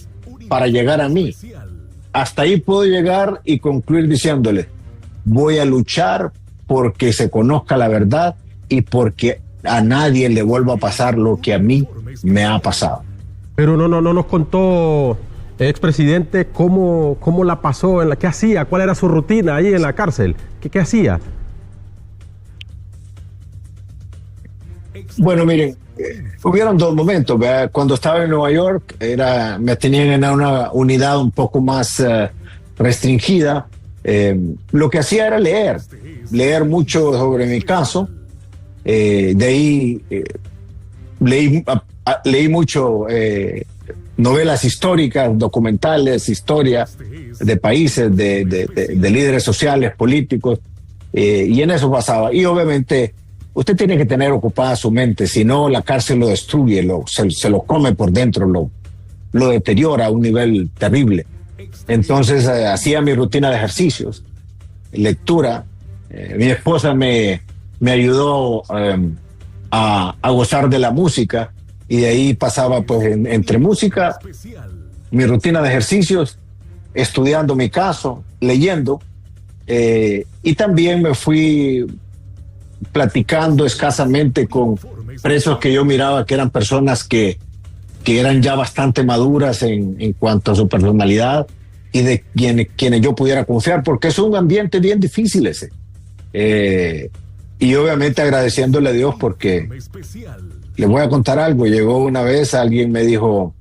para llegar a mí. Hasta ahí puedo llegar y concluir diciéndole, voy a luchar porque se conozca la verdad y porque a nadie le vuelva a pasar lo que a mí me ha pasado. Pero no nos contó, expresidente, cómo la pasó, qué hacía, cuál era su rutina ahí en la cárcel, qué hacía. Bueno, miren, hubieron 2 momentos, ¿verdad? Cuando estaba en Nueva York, me tenían en una unidad un poco más restringida. Lo que hacía era leer mucho sobre mi caso. De ahí leí mucho novelas históricas, documentales, historia de países, de líderes sociales, políticos, y en eso pasaba. Y obviamente usted tiene que tener ocupada su mente, si no la cárcel lo destruye, se lo come por dentro, lo deteriora a un nivel terrible. Entonces hacía mi rutina de ejercicios, lectura. Mi esposa me ayudó a gozar de la música y de ahí pasaba pues entre música, mi rutina de ejercicios, estudiando mi caso, leyendo, y también me fui platicando escasamente con presos que yo miraba que eran personas que eran ya bastante maduras en cuanto a su personalidad y de quienes yo pudiera confiar, porque es un ambiente bien difícil ese. Y obviamente agradeciéndole a Dios porque les voy a contar algo. Llegó una vez, alguien me dijo,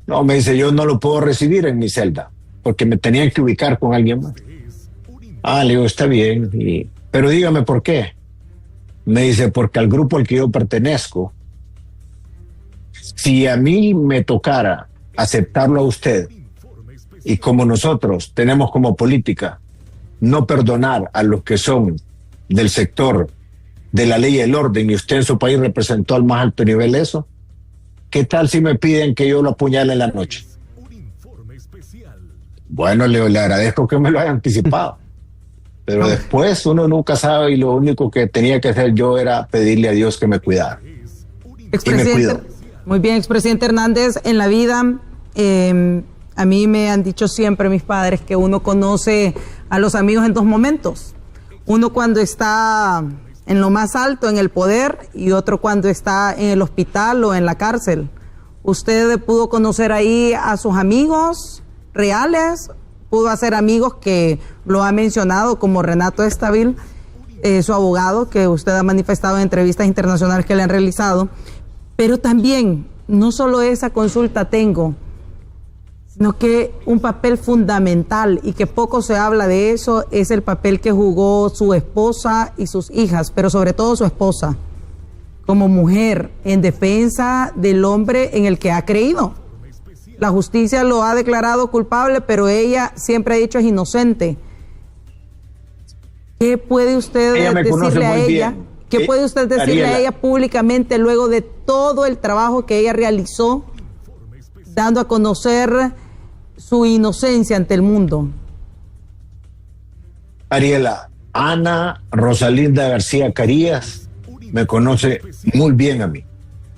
no, me dice, yo no lo puedo recibir en mi celda porque me tenían que ubicar con alguien más. Le digo, está bien, pero dígame por qué. Me dice, porque al grupo al que yo pertenezco, si a mí me tocara aceptarlo a usted, y como nosotros tenemos como política no perdonar a los que son del sector de la ley y el orden, y usted en su país representó al más alto nivel eso, ¿qué tal si me piden que yo lo apuñale en la noche? Bueno, le agradezco que me lo haya anticipado, pero después uno nunca sabe, y lo único que tenía que hacer yo era pedirle a Dios que me cuidara. Y me cuidó. Muy bien, expresidente Hernández, en la vida a mí me han dicho siempre mis padres que uno conoce a los amigos en dos momentos. Uno cuando está en lo más alto, en el poder, y otro cuando está en el hospital o en la cárcel. ¿Usted pudo conocer ahí a sus amigos reales? ¿Pudo hacer amigos que lo ha mencionado, como Renato Estabil, su abogado, que usted ha manifestado en entrevistas internacionales que le han realizado? Pero también, no solo esa consulta tengo, sino que un papel fundamental, y que poco se habla de eso, es el papel que jugó su esposa y sus hijas, pero sobre todo su esposa, como mujer en defensa del hombre en el que ha creído. La justicia lo ha declarado culpable, pero ella siempre ha dicho es inocente. ¿Qué puede usted decirle a ella? ¿Qué puede usted decirle a ella públicamente luego de todo el trabajo que ella realizó, dando a conocer su inocencia ante el mundo? Ariela, Ana Rosalinda García Carías me conoce muy bien a mí,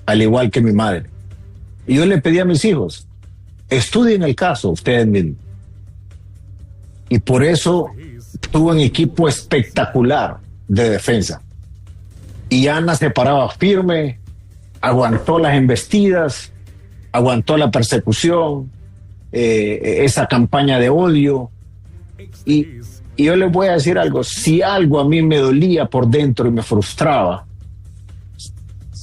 al igual que mi madre. Y yo le pedí a mis hijos, estudien el caso ustedes mismos. Y por eso tuvo un equipo espectacular de defensa. Y Ana se paraba firme, aguantó las embestidas, aguantó la persecución, esa campaña de odio. Y yo les voy a decir algo, si algo a mí me dolía por dentro y me frustraba,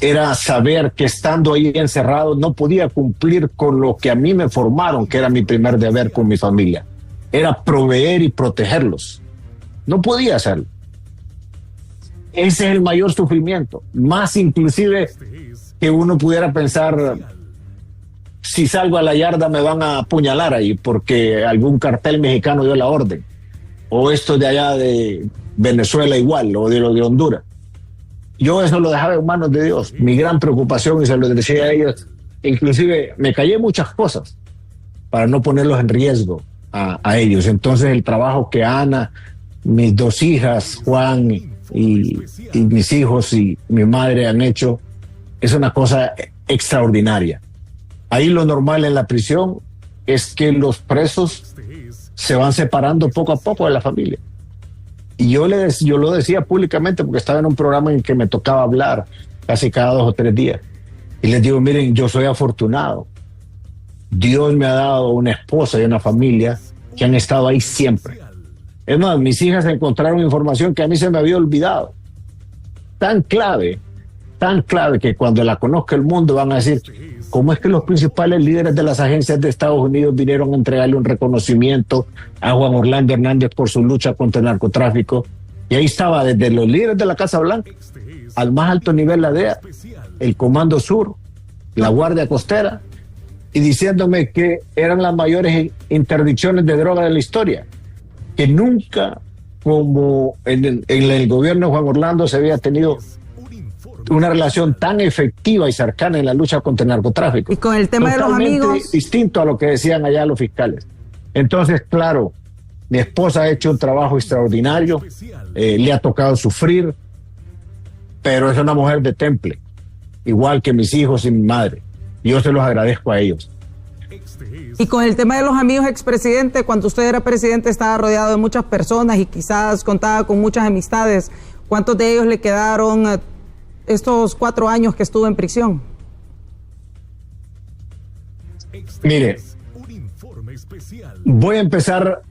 era saber que estando ahí encerrado no podía cumplir con lo que a mí me formaron, que era mi primer deber con mi familia. Era proveer y protegerlos. No podía hacerlo. Ese es el mayor sufrimiento, más inclusive que uno pudiera pensar, si salgo a la yarda me van a apuñalar ahí porque algún cartel mexicano dio la orden, o esto de allá de Venezuela igual, o de lo de Honduras. Yo eso lo dejaba en manos de Dios, mi gran preocupación, y se lo decía a ellos, inclusive me callé muchas cosas para no ponerlos en riesgo a ellos. Entonces el trabajo que Ana, mis dos hijas, Juan y mis hijos y mi madre han hecho, es una cosa extraordinaria. Ahí lo normal en la prisión es que los presos se van separando poco a poco de la familia. Y yo lo decía públicamente porque estaba en un programa en el que me tocaba hablar casi cada 2 o 3 días. Y les digo, miren, yo soy afortunado. Dios me ha dado una esposa y una familia que han estado ahí siempre. Es más, mis hijas encontraron información que a mí se me había olvidado. Tan clave que cuando la conozca el mundo van a decir, ¿cómo es que los principales líderes de las agencias de Estados Unidos vinieron a entregarle un reconocimiento a Juan Orlando Hernández por su lucha contra el narcotráfico? Y ahí estaba, desde los líderes de la Casa Blanca al más alto nivel la DEA, el Comando Sur, la Guardia Costera, y diciéndome que eran las mayores interdicciones de droga de la historia, que nunca, como en el gobierno de Juan Orlando, se había tenido una relación tan efectiva y cercana en la lucha contra el narcotráfico. Y con el tema de los amigos, distinto a lo que decían allá los fiscales. Entonces, claro, mi esposa ha hecho un trabajo extraordinario, le ha tocado sufrir, pero es una mujer de temple, igual que mis hijos y mi madre. Yo se los agradezco a ellos. Y con el tema de los amigos, expresidente, cuando usted era presidente estaba rodeado de muchas personas y quizás contaba con muchas amistades. ¿Cuántos de ellos le quedaron estos 4 años que estuvo en prisión? Mire, voy a empezar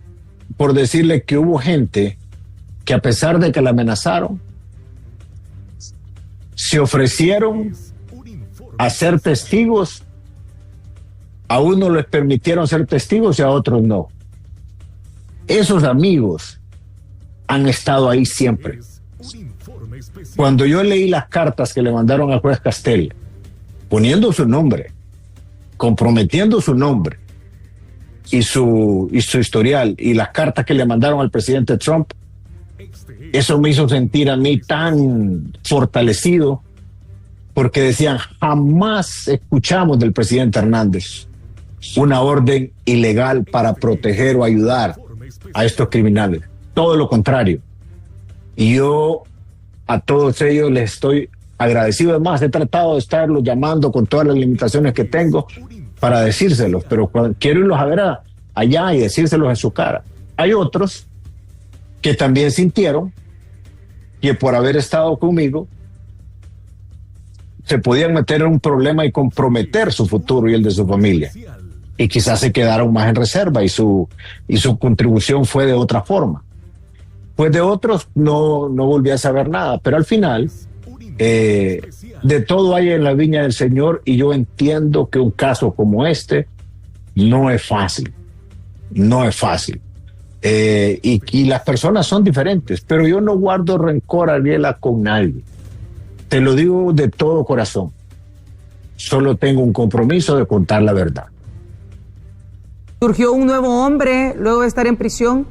por decirle que hubo gente que, a pesar de que la amenazaron, se ofrecieron a ser testigos. A unos les permitieron ser testigos y a otros no. Esos amigos han estado ahí siempre. Cuando yo leí las cartas que le mandaron al juez Castel, poniendo su nombre, comprometiendo su nombre y su historial, y las cartas que le mandaron al presidente Trump, eso me hizo sentir a mí tan fortalecido, porque decían, jamás escuchamos del presidente Hernández una orden ilegal para proteger o ayudar a estos criminales. Todo lo contrario. Y yo a todos ellos les estoy agradecido. Además, he tratado de estarlos llamando con todas las limitaciones que tengo para decírselos, pero quiero irlos a ver allá y decírselos en su cara. Hay otros que también sintieron que por haber estado conmigo se podían meter en un problema y comprometer su futuro y el de su familia. Y quizás se quedaron más en reserva y su contribución fue de otra forma. Pues de otros no volví a saber nada, pero al final de todo hay en la viña del Señor, y yo entiendo que un caso como este no es fácil, y las personas son diferentes, pero yo no guardo rencor, Ariela, con nadie. Te lo digo de todo corazón. Solo tengo un compromiso de contar la verdad. Surgió un nuevo hombre luego de estar en prisión.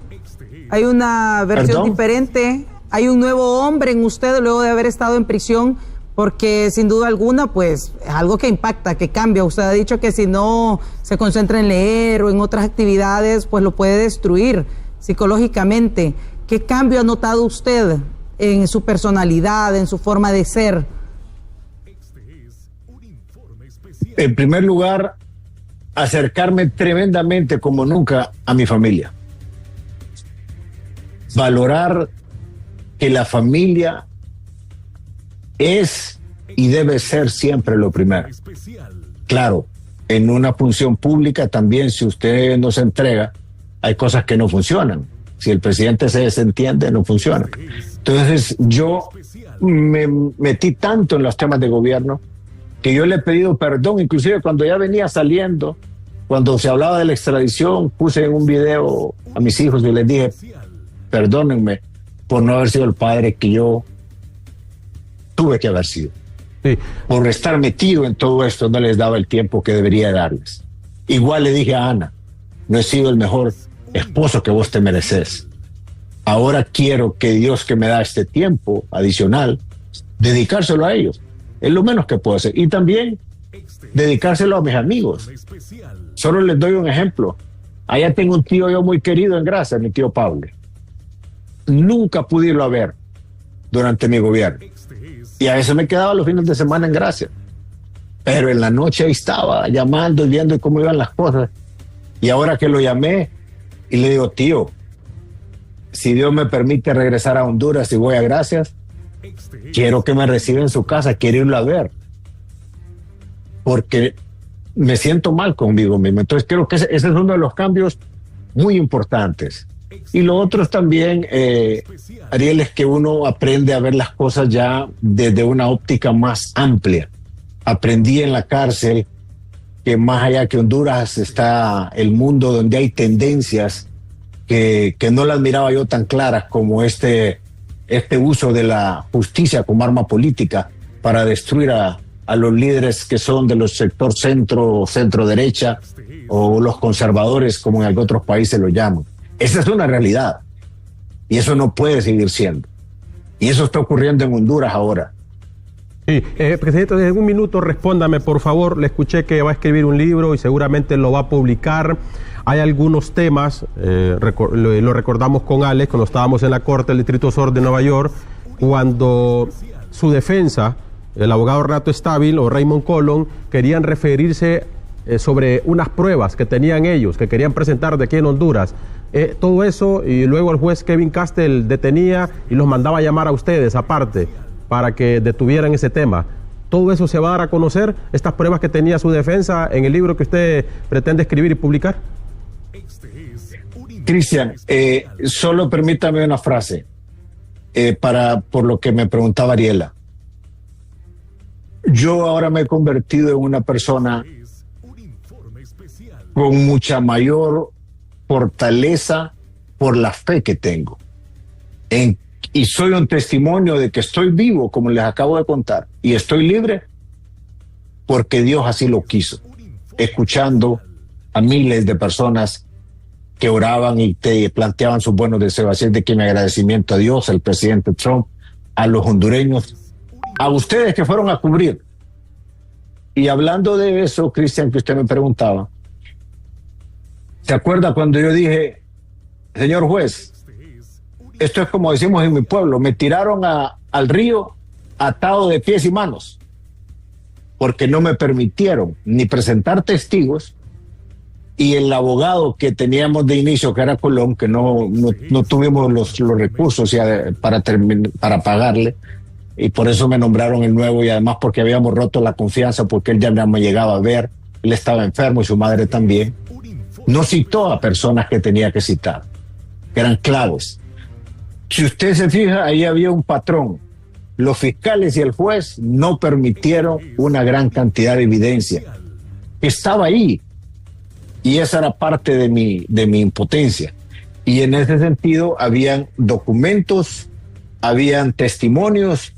Hay una versión diferente. Hay un nuevo hombre en usted luego de haber estado en prisión, porque sin duda alguna, pues, es algo que impacta, que cambia. Usted ha dicho que si no se concentra en leer o en otras actividades, pues lo puede destruir psicológicamente. ¿Qué cambio ha notado usted en su personalidad, en su forma de ser? En primer lugar, acercarme tremendamente como nunca a mi familia. Valorar que la familia es y debe ser siempre lo primero. Claro, en una función pública también, si usted no se entrega, hay cosas que no funcionan. Si el presidente se desentiende, no funciona. Entonces, yo me metí tanto en los temas de gobierno que yo le he pedido perdón, inclusive cuando ya venía saliendo, cuando se hablaba de la extradición, puse en un video a mis hijos y les dije, perdónenme por no haber sido el padre que yo tuve que haber sido. Sí. Por estar metido en todo esto, no les daba el tiempo que debería darles. Igual le dije a Ana, no he sido el mejor esposo que vos te mereces. Ahora quiero que Dios, que me da este tiempo adicional, dedicárselo a ellos. Es lo menos que puedo hacer. Y también dedicárselo a mis amigos. Solo les doy un ejemplo. Allá tengo un tío yo muy querido en Gracia, mi tío Pablo. Nunca pude irlo a ver durante mi gobierno. Y a veces me quedaba los fines de semana en Gracia. Pero en la noche ahí estaba, llamando y viendo cómo iban las cosas. Y ahora que lo llamé y le digo, tío, si Dios me permite regresar a Honduras y voy a Gracias, quiero que me reciba en su casa, quiero irlo a ver. Porque me siento mal conmigo mismo. Entonces creo que ese es uno de los cambios muy importantes. Y lo otro también, Ariel, es que uno aprende a ver las cosas ya desde una óptica más amplia. Aprendí en la cárcel que más allá que Honduras está el mundo donde hay tendencias que no las miraba yo tan claras como este uso de la justicia como arma política para destruir a los líderes que son de los sector centro derecha o los conservadores, como en otros países lo llaman. Esa es una realidad y eso no puede seguir siendo. Y eso está ocurriendo en Honduras ahora. Sí, presidente, en un minuto respóndame, por favor. Le escuché que va a escribir un libro y seguramente lo va a publicar. Hay algunos temas, lo recordamos con Alex cuando estábamos en la Corte del Distrito Sur de Nueva York, cuando su defensa, el abogado Renato Stabile o Raymond Colón, querían referirse sobre unas pruebas que tenían ellos, que querían presentar de aquí en Honduras. Todo eso, y luego el juez Kevin Castel detenía y los mandaba a llamar a ustedes aparte para que detuvieran ese tema. ¿Todo eso se va a dar a conocer, estas pruebas que tenía su defensa, en el libro que usted pretende escribir y publicar? Cristian, solo permítame una frase por lo que me preguntaba Ariela. Yo ahora me he convertido en una persona con mucha mayor fortaleza por la fe que tengo en y soy un testimonio de que estoy vivo, como les acabo de contar, y estoy libre porque Dios así lo quiso, escuchando a miles de personas que oraban y te planteaban sus buenos deseos. Así es de que mi agradecimiento a Dios, al presidente Trump, a los hondureños, a ustedes que fueron a cubrir. Y hablando de eso, Cristian, que usted me preguntaba, ¿se acuerda cuando yo dije, señor juez, esto es como decimos en mi pueblo, me tiraron al río atado de pies y manos, porque no me permitieron ni presentar testigos, y el abogado que teníamos de inicio, que era Colón, que no tuvimos los recursos para pagarle, y por eso me nombraron el nuevo, y además porque habíamos roto la confianza, porque él ya no me llegaba a ver, él estaba enfermo y su madre también. No citó a personas que tenía que citar, que eran claves. Si usted se fija, ahí había un patrón. Los fiscales y el juez no permitieron una gran cantidad de evidencia. Estaba ahí. Y esa era parte de mi impotencia. Y en ese sentido, habían documentos, habían testimonios,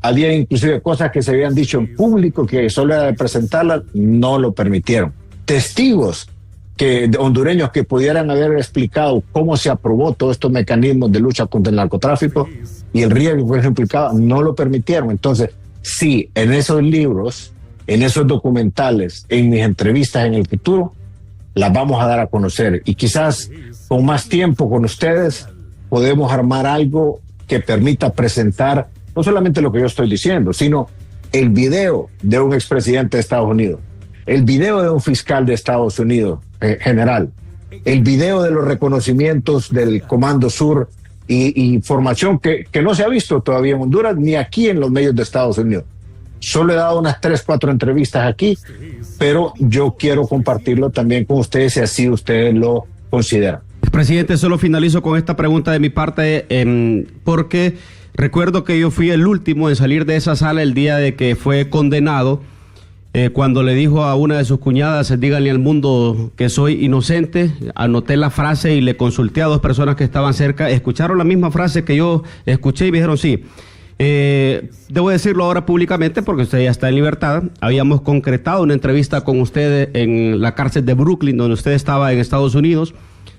había inclusive cosas que se habían dicho en público que solo era de presentarlas, no lo permitieron. Testigos hondureños que pudieran haber explicado cómo se aprobó todos estos mecanismos de lucha contra el narcotráfico y el riesgo que eso implicaba, no lo permitieron. Entonces, sí, en esos libros, en esos documentales, en mis entrevistas en el futuro, las vamos a dar a conocer. Y quizás con más tiempo con ustedes podemos armar algo que permita presentar no solamente lo que yo estoy diciendo, sino el video de un expresidente de Estados Unidos, el video de un fiscal de Estados Unidos, general, el video de los reconocimientos del Comando Sur y información que no se ha visto todavía en Honduras ni aquí en los medios de Estados Unidos. Solo he dado unas 3, 4 entrevistas aquí, pero yo quiero compartirlo también con ustedes si así ustedes lo consideran. Presidente, solo finalizo con esta pregunta de mi parte, porque recuerdo que yo fui el último en salir de esa sala el día de que fue condenado, cuando le dijo a una de sus cuñadas, díganle al mundo que soy inocente. Anoté la frase y le consulté a 2 personas que estaban cerca, escucharon la misma frase que yo escuché y me dijeron sí. Debo decirlo ahora públicamente porque usted ya está en libertad. Habíamos concretado una entrevista con usted en la cárcel de Brooklyn, donde usted estaba en Estados Unidos,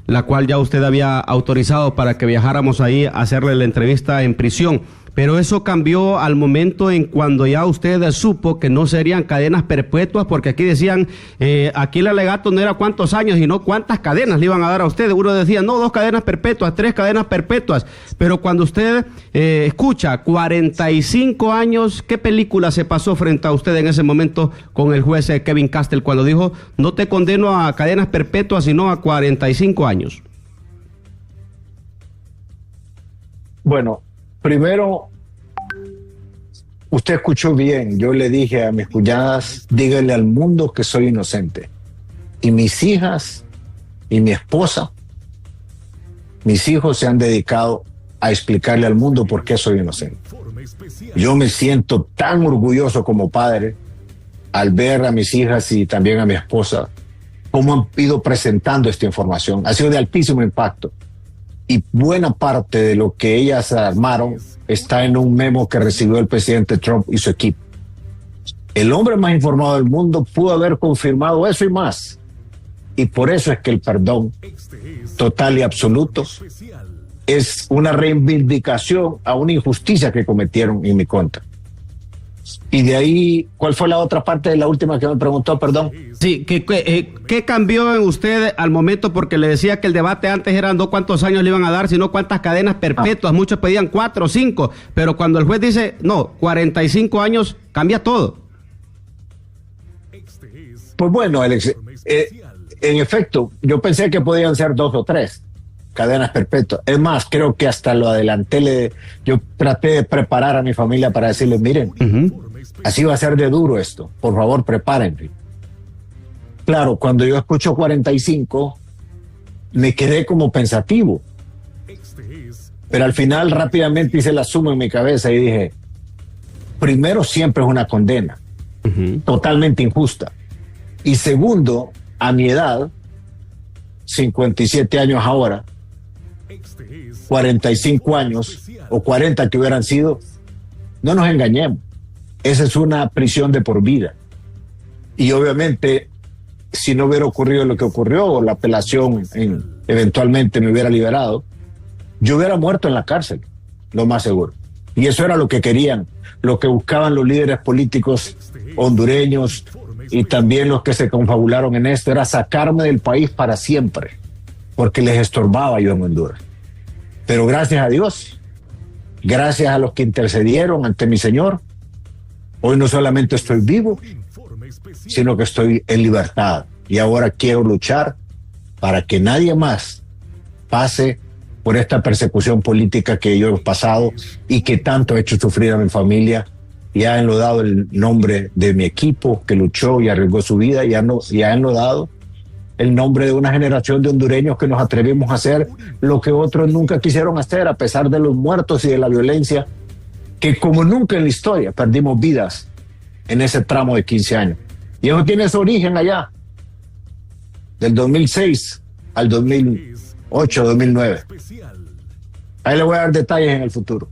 la cual ya usted había autorizado para que viajáramos ahí a hacerle la entrevista en prisión. Pero eso cambió al momento en cuando ya usted supo que no serían cadenas perpetuas, porque aquí decían, aquí el alegato no era cuántos años, sino cuántas cadenas le iban a dar a usted. Uno decía, no, 2 cadenas perpetuas, 3 cadenas perpetuas. Pero cuando usted escucha 45 años, ¿qué película se pasó frente a usted en ese momento con el juez Kevin Castle cuando dijo, no te condeno a cadenas perpetuas, sino a 45 años? Bueno, primero, usted escuchó bien. Yo le dije a mis cuñadas, díganle al mundo que soy inocente. Y mis hijas y mi esposa, mis hijos se han dedicado a explicarle al mundo por qué soy inocente. Yo me siento tan orgulloso como padre al ver a mis hijas y también a mi esposa cómo han ido presentando esta información. Ha sido de altísimo impacto. Y buena parte de lo que ellas armaron está en un memo que recibió el presidente Trump y su equipo. El hombre más informado del mundo pudo haber confirmado eso y más. Y por eso es que el perdón total y absoluto es una reivindicación a una injusticia que cometieron en mi contra. Y de ahí, ¿cuál fue la otra parte de la última que me preguntó, perdón? Sí, ¿qué cambió en usted al momento? Porque le decía que el debate antes eran no cuántos años le iban a dar, sino cuántas cadenas perpetuas. Muchos pedían 4 o 5, pero cuando el juez dice, no, 45 años, cambia todo. Pues bueno, Alex, en efecto, yo pensé que podían ser 2 o 3 cadenas perpetuas. Es más, creo que hasta lo adelanté, yo traté de preparar a mi familia para decirles, miren, así va a ser de duro esto, por favor prepárense. Claro, cuando yo escucho 45, me quedé como pensativo, pero al final rápidamente hice la suma en mi cabeza y dije, primero, siempre es una condena, totalmente injusta, y segundo, a mi edad, 57 años ahora, 45 años, o 40 que hubieran sido, no nos engañemos. Esa es una prisión de por vida. Y obviamente, si no hubiera ocurrido lo que ocurrió, o la apelación eventualmente me hubiera liberado, yo hubiera muerto en la cárcel, lo más seguro. Y eso era lo que querían, lo que buscaban los líderes políticos hondureños y también los que se confabularon en esto, era sacarme del país para siempre, porque les estorbaba yo en Honduras. Pero gracias a Dios, gracias a los que intercedieron ante mi Señor, hoy no solamente estoy vivo, sino que estoy en libertad. Y ahora quiero luchar para que nadie más pase por esta persecución política que yo he pasado y que tanto he hecho sufrir a mi familia. Y ha enlodado el nombre de mi equipo que luchó y arriesgó su vida, y ha enlodado el nombre de una generación de hondureños que nos atrevimos a hacer lo que otros nunca quisieron hacer, a pesar de los muertos y de la violencia, que como nunca en la historia perdimos vidas en ese tramo de 15 años. Y eso tiene su origen allá, del 2006 al 2008, 2009. Ahí le voy a dar detalles en el futuro.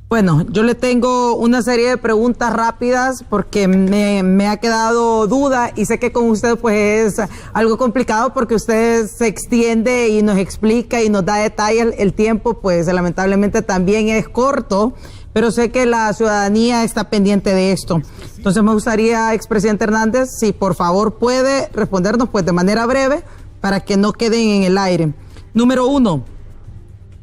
Bueno, yo le tengo una serie de preguntas rápidas porque me ha quedado duda, y sé que con usted pues es algo complicado porque usted se extiende y nos explica y nos da detalles. El tiempo pues lamentablemente también es corto, pero sé que la ciudadanía está pendiente de esto. Entonces me gustaría, expresidente Hernández, si por favor puede respondernos pues de manera breve para que no queden en el aire. Número 1.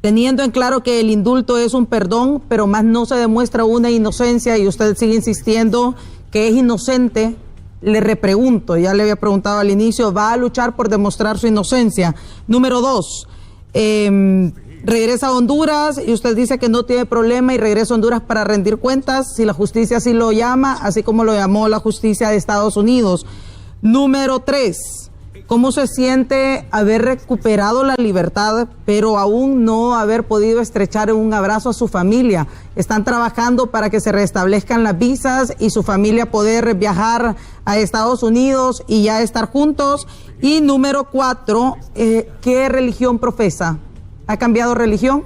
Teniendo en claro que el indulto es un perdón, pero más no se demuestra una inocencia, y usted sigue insistiendo que es inocente, le repregunto, ya le había preguntado al inicio, ¿va a luchar por demostrar su inocencia? Número 2, regresa a Honduras y usted dice que no tiene problema y regresa a Honduras para rendir cuentas, si la justicia así lo llama, así como lo llamó la justicia de Estados Unidos. Número 3, ¿cómo se siente haber recuperado la libertad, pero aún no haber podido estrechar un abrazo a su familia? Están trabajando para que se restablezcan las visas y su familia poder viajar a Estados Unidos y ya estar juntos. Y número 4, ¿qué religión profesa? ¿Ha cambiado religión?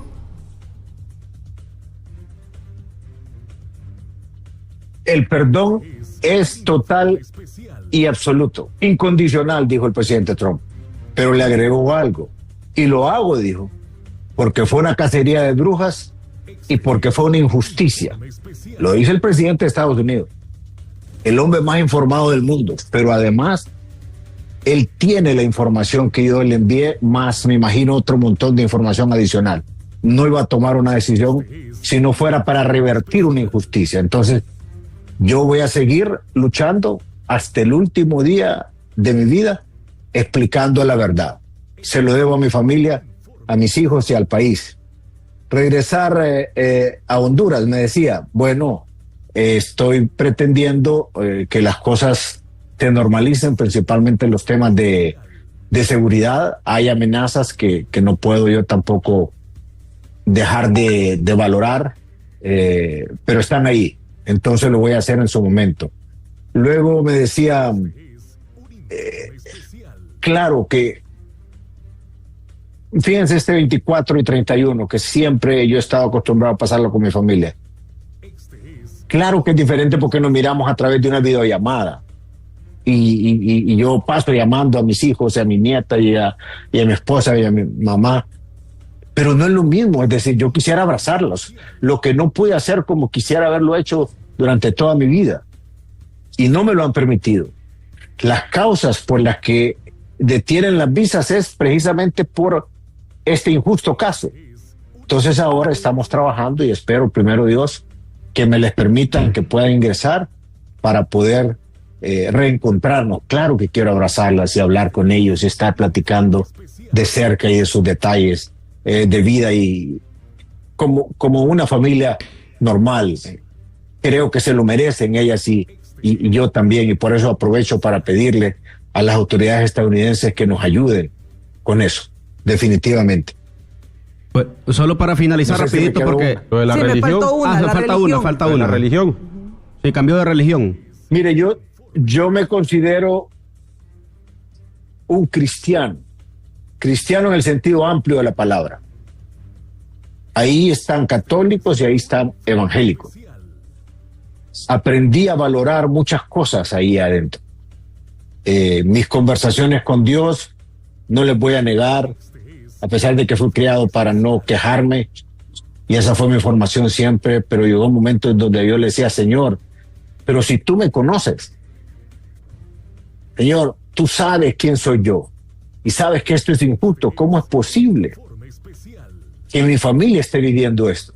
El perdón es total y absoluto, incondicional, dijo el presidente Trump. Pero le agregó algo. Y lo hago, dijo, porque fue una cacería de brujas y porque fue una injusticia. Lo dice el presidente de Estados Unidos, el hombre más informado del mundo. Pero además, él tiene la información que yo le envié, más me imagino otro montón de información adicional. No iba a tomar una decisión si no fuera para revertir una injusticia. Entonces, yo voy a seguir luchando hasta el último día de mi vida, explicando la verdad. Se lo debo a mi familia, a mis hijos y al país. Regresar a Honduras, me decía, bueno, estoy pretendiendo que las cosas se normalicen, principalmente los temas de seguridad. Hay amenazas que no puedo yo tampoco dejar de valorar, pero están ahí. Entonces lo voy a hacer en su momento. Luego me decía, claro que, fíjense, este 24 y 31, que siempre yo he estado acostumbrado a pasarlo con mi familia. Claro que es diferente porque nos miramos a través de una videollamada. Y yo paso llamando a mis hijos, a mi nieta y a mi esposa y a mi mamá. Pero no es lo mismo, es decir, yo quisiera abrazarlos, lo que no pude hacer como quisiera haberlo hecho durante toda mi vida. Y no me lo han permitido. Las causas por las que detienen las visas es precisamente por este injusto caso. Entonces ahora estamos trabajando y espero, primero Dios, que me les permitan que puedan ingresar para poder reencontrarnos. Claro que quiero abrazarlas y hablar con ellos y estar platicando de cerca y de sus detalles de vida y como una familia normal. Creo que se lo merecen ellas y yo también, y por eso aprovecho para pedirle a las autoridades estadounidenses que nos ayuden con eso, definitivamente. Pues, solo para finalizar no sé rapidito, si porque Lo de la religión. falta una. La religión. Sí, cambió de religión. Mire, yo me considero un cristiano en el sentido amplio de la palabra. Ahí están católicos y ahí están evangélicos. Aprendí a valorar muchas cosas ahí adentro. Mis conversaciones con Dios, no les voy a negar, a pesar de que fui criado para no quejarme, y esa fue mi formación siempre, pero llegó un momento en donde yo le decía, Señor, pero si tú me conoces, Señor, tú sabes quién soy yo y sabes que esto es injusto. ¿Cómo es posible que mi familia esté viviendo esto?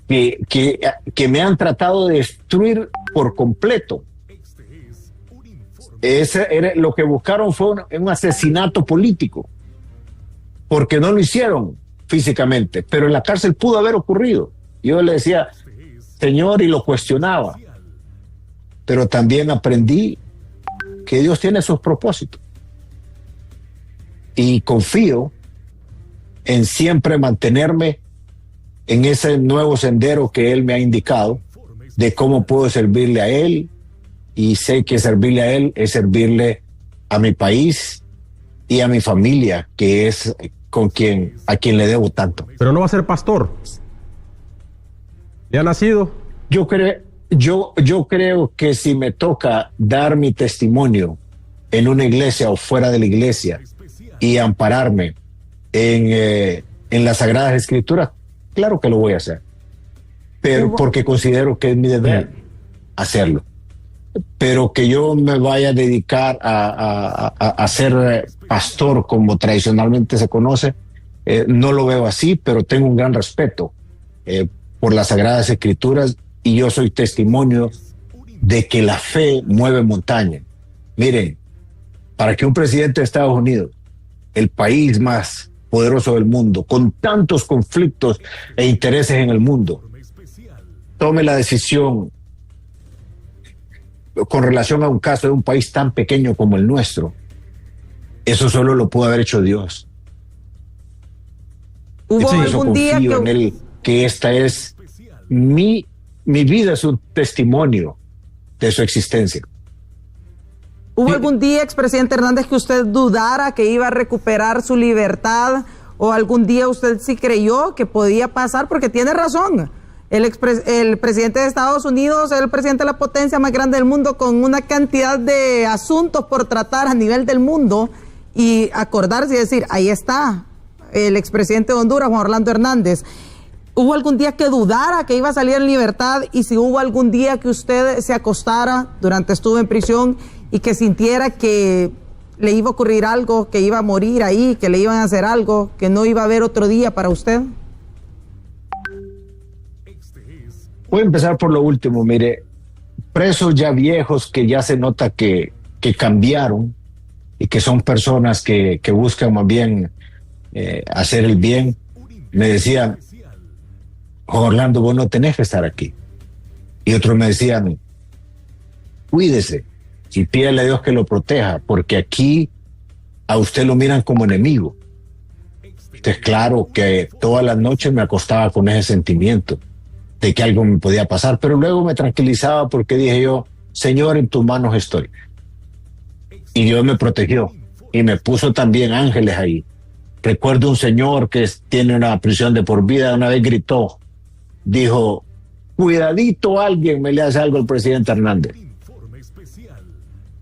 Que me han tratado de destruir por completo. Lo que buscaron fue un asesinato político, porque no lo hicieron físicamente, pero en la cárcel pudo haber ocurrido. Yo le decía, Señor, y lo cuestionaba, pero también aprendí que Dios tiene sus propósitos y confío en siempre mantenerme en ese nuevo sendero que Él me ha indicado de cómo puedo servirle a Él, y sé que servirle a Él es servirle a mi país y a mi familia, que es a quien le debo tanto. Pero no va a ser pastor. ¿Le ha nacido? Yo creo que si me toca dar mi testimonio en una iglesia o fuera de la iglesia y ampararme en las Sagradas Escrituras, claro que lo voy a hacer, pero porque considero que es mi deber hacerlo. Pero que yo me vaya a dedicar a ser pastor como tradicionalmente se conoce, no lo veo así, pero tengo un gran respeto por las Sagradas Escrituras, y yo soy testimonio de que la fe mueve montaña. Miren, para que un presidente de Estados Unidos, el país más poderoso del mundo, con tantos conflictos e intereses en el mundo, tome la decisión con relación a un caso de un país tan pequeño como el nuestro, eso solo lo pudo haber hecho Dios. ¿Hubo algún día en él, que esta es mi vida, es un testimonio de su existencia. ¿Hubo algún día, expresidente Hernández, que usted dudara que iba a recuperar su libertad, o algún día usted sí creyó que podía pasar? Porque tiene razón. El presidente de Estados Unidos es el presidente de la potencia más grande del mundo, con una cantidad de asuntos por tratar a nivel del mundo, y acordarse y decir, ahí está el expresidente de Honduras, Juan Orlando Hernández. ¿Hubo algún día que dudara que iba a salir en libertad? Y si hubo algún día que usted se acostara durante estuvo en prisión y que sintiera que le iba a ocurrir algo, que iba a morir ahí, que le iban a hacer algo, que no iba a haber otro día para usted? Voy a empezar por lo último. Mire, presos ya viejos que ya se nota que cambiaron y que son personas que buscan más bien hacer el bien, me decían, Juan Orlando, vos no tenés que estar aquí. Y otros me decían, cuídese y pídele a Dios que lo proteja, porque aquí a usted lo miran como enemigo. Entonces, claro que todas las noches me acostaba con ese sentimiento de que algo me podía pasar, pero luego me tranquilizaba porque dije yo, Señor, en tus manos estoy. Y Dios me protegió y me puso también ángeles ahí. Recuerdo un señor que tiene una prisión de por vida, una vez gritó, dijo, cuidadito, alguien me le hace algo al presidente Hernández,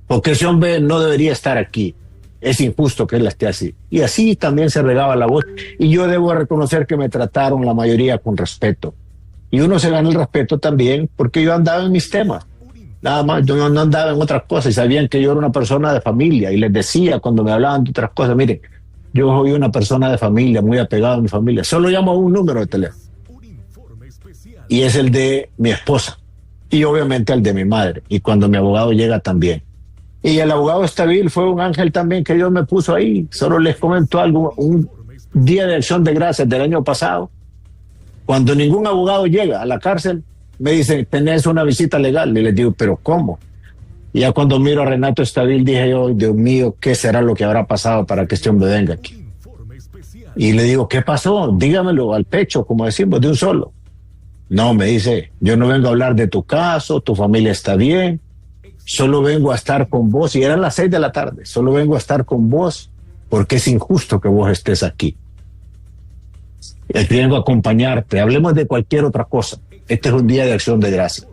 porque ese hombre no debería estar aquí, es injusto que él esté así. Y así también se regaba la voz, y yo debo reconocer que me trataron la mayoría con respeto, y uno se gana el respeto también porque yo andaba en mis temas, nada más. Yo no andaba en otras cosas, y sabían que yo era una persona de familia, y les decía cuando me hablaban de otras cosas, miren, yo soy una persona de familia, muy apegado a mi familia, solo llamo a un número de teléfono, y es el de mi esposa, y obviamente el de mi madre, y cuando mi abogado llega también. Y el abogado Estabil fue un ángel también que Dios me puso ahí. Solo les comento algo, un día de acción de gracias del año pasado, cuando ningún abogado llega a la cárcel, me dicen, tenés una visita legal, y les digo, ¿pero cómo? Y ya cuando miro a Renato Estabil, dije yo, Dios mío, ¿qué será lo que habrá pasado para que este hombre venga aquí? Y le digo, ¿qué pasó? Dígamelo al pecho, como decimos, de un solo. No, me dice, yo no vengo a hablar de tu caso, tu familia está bien, solo vengo a estar con vos, y eran las 6 de la tarde, solo vengo a estar con vos porque es injusto que vos estés aquí. vengo a acompañarte, hablemos de cualquier otra cosa. Este es un día de acción de gracia.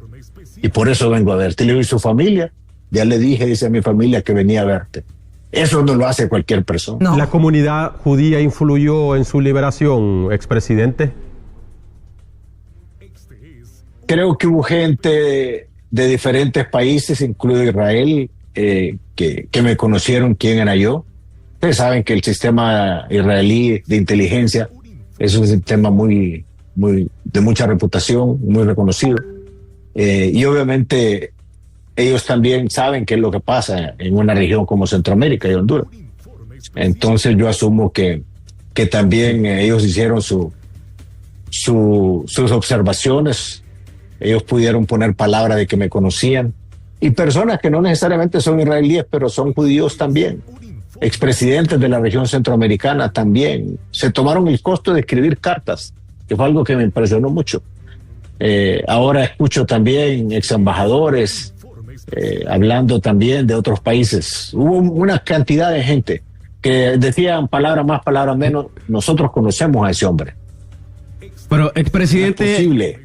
Y por eso vengo a verte. Le digo, ¿y su familia? Ya le dije, dice a mi familia que venía a verte. Eso no lo hace cualquier persona. No. ¿La comunidad judía influyó en su liberación, expresidente? Creo que hubo gente de diferentes países, incluido Israel, que me conocieron quién era yo. Ustedes saben que el sistema israelí de inteligencia es un sistema de mucha reputación, muy reconocido. Y obviamente ellos también saben qué es lo que pasa en una región como Centroamérica y Honduras. Entonces yo asumo que también ellos hicieron sus observaciones. Ellos pudieron poner palabra de que me conocían. Y personas que no necesariamente son israelíes, pero son judíos también. Expresidentes de la región centroamericana también. Se tomaron el costo de escribir cartas, que fue algo que me impresionó mucho. Ahora escucho también exembajadores hablando también de otros países. Hubo una cantidad de gente que decían palabra más, palabra menos. Nosotros conocemos a ese hombre. Pero, expresidente... No es posible.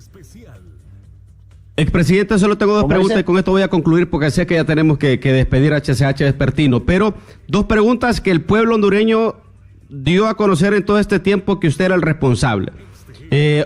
Expresidente, solo tengo dos preguntas dice? y con esto voy a concluir porque sé que ya tenemos que despedir a HCH Vespertino. Pero dos preguntas que el pueblo hondureño dio a conocer en todo este tiempo que usted era el responsable.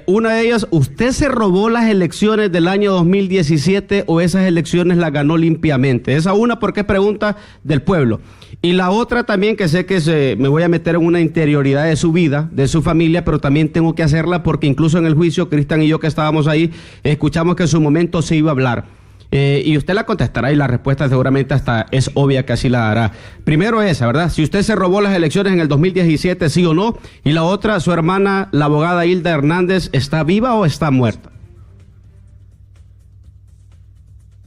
Una de ellas, ¿usted se robó las elecciones del año 2017 o esas elecciones las ganó limpiamente? Esa una porque es pregunta del pueblo. Y la otra también, que sé que me voy a meter en una interioridad de su vida, de su familia, pero también tengo que hacerla porque incluso en el juicio, Cristian y yo que estábamos ahí, escuchamos que en su momento se iba a hablar. Y usted la contestará y la respuesta seguramente hasta es obvia que así la dará. Primero esa, ¿verdad? Si usted se robó las elecciones en el 2017, sí o no. Y la otra, su hermana, la abogada Hilda Hernández, ¿está viva o está muerta?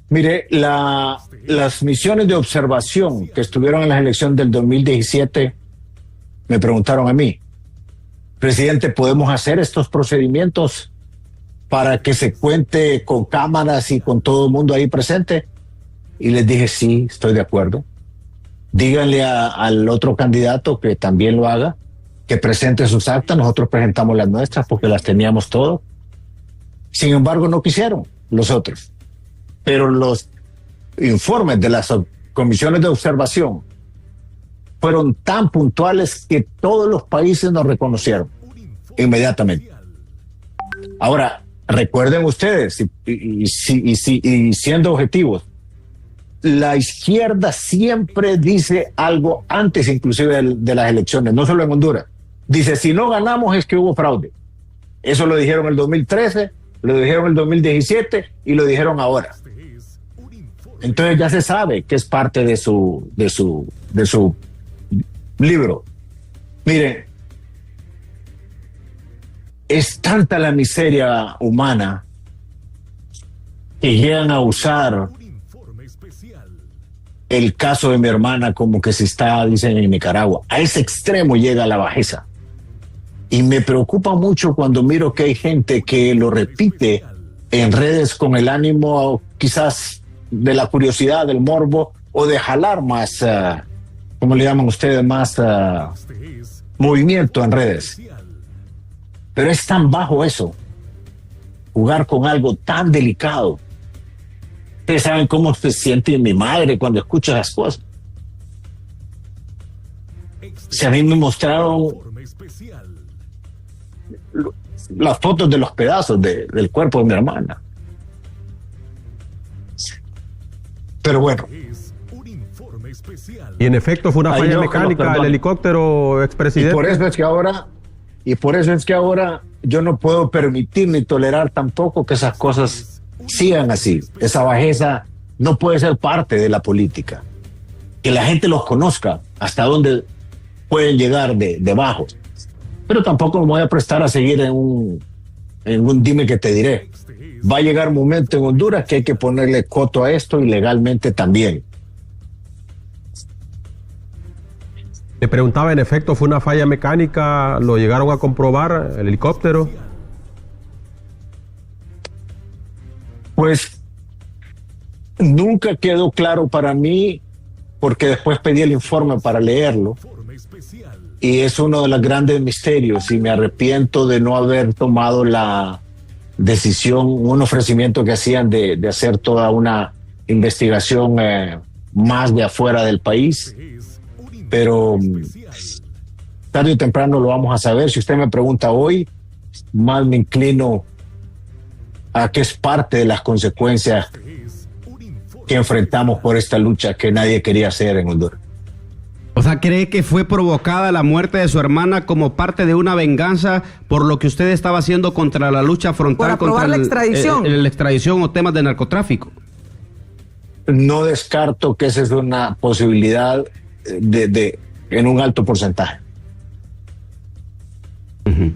Mire, las misiones de observación que estuvieron en las elecciones del 2017 me preguntaron a mí, presidente, ¿podemos hacer estos procedimientos para que se cuente con cámaras y con todo el mundo ahí presente? Y les dije, sí, estoy de acuerdo. Díganle al otro candidato que también lo haga, que presente sus actas. Nosotros presentamos las nuestras porque las teníamos todas. Sin embargo, no quisieron los otros. Pero los informes de las comisiones de observación fueron tan puntuales que todos los países nos reconocieron inmediatamente. Ahora, recuerden ustedes, y siendo objetivos, la izquierda siempre dice algo antes inclusive de las elecciones, no solo en Honduras. Dice, si no ganamos es que hubo fraude. Eso lo dijeron en el 2013, lo dijeron en el 2017 y lo dijeron ahora. Entonces ya se sabe que es parte de su libro. Miren, es tanta la miseria humana que llegan a usar el caso de mi hermana como que se está, dicen, en Nicaragua. A ese extremo llega la bajeza. Y me preocupa mucho cuando miro que hay gente que lo repite en redes con el ánimo quizás de la curiosidad, del morbo o de jalar más, ¿cómo le llaman ustedes? Más movimiento en redes. Pero es tan bajo eso, jugar con algo tan delicado. Ustedes saben cómo se siente mi madre cuando escucha esas cosas. Si a mí me mostraron las fotos de los pedazos del cuerpo de mi hermana. Pero bueno. Y en efecto fue una falla mecánica el helicóptero, expresidente. Y por eso es que ahora yo no puedo permitir ni tolerar tampoco que esas cosas sigan así. Esa bajeza no puede ser parte de la política. Que la gente los conozca hasta dónde pueden llegar de bajos. Pero tampoco me voy a prestar a seguir en un dime que te diré. Va a llegar un momento en Honduras que hay que ponerle coto a esto y legalmente también. Le preguntaba, en efecto, ¿fue una falla mecánica? ¿Lo llegaron a comprobar el helicóptero? Pues nunca quedó claro para mí, porque después pedí el informe para leerlo. y es uno de los grandes misterios, y me arrepiento de no haber tomado la decisión, un ofrecimiento que hacían de hacer toda una investigación más de afuera del país, pero tarde o temprano lo vamos a saber. Si usted me pregunta hoy, más me inclino a que es parte de las consecuencias que enfrentamos por esta lucha que nadie quería hacer en Honduras. O sea, ¿cree que fue provocada la muerte de su hermana como parte de una venganza por lo que usted estaba haciendo contra la lucha frontal contra la extradición? La extradición o temas de narcotráfico? No descarto que esa es una posibilidad en un alto porcentaje. Uh-huh.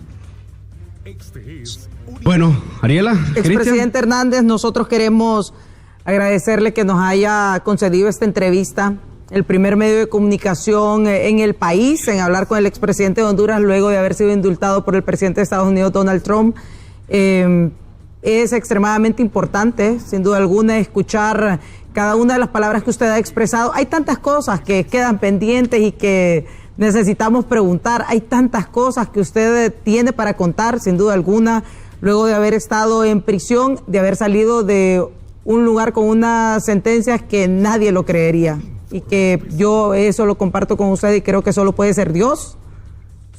Bueno, Ariela. Expresidente Hernández, nosotros queremos agradecerle que nos haya concedido esta entrevista, el primer medio de comunicación en el país en hablar con el expresidente de Honduras luego de haber sido indultado por el presidente de Estados Unidos, Donald Trump. Es extremadamente importante, sin duda alguna, escuchar cada una de las palabras que usted ha expresado. Hay tantas cosas que quedan pendientes y que necesitamos preguntar. Hay tantas cosas que usted tiene para contar, sin duda alguna, luego de haber estado en prisión, de haber salido de un lugar con unas sentencias que nadie lo creería. Y que yo eso lo comparto con usted y creo que solo puede ser Dios.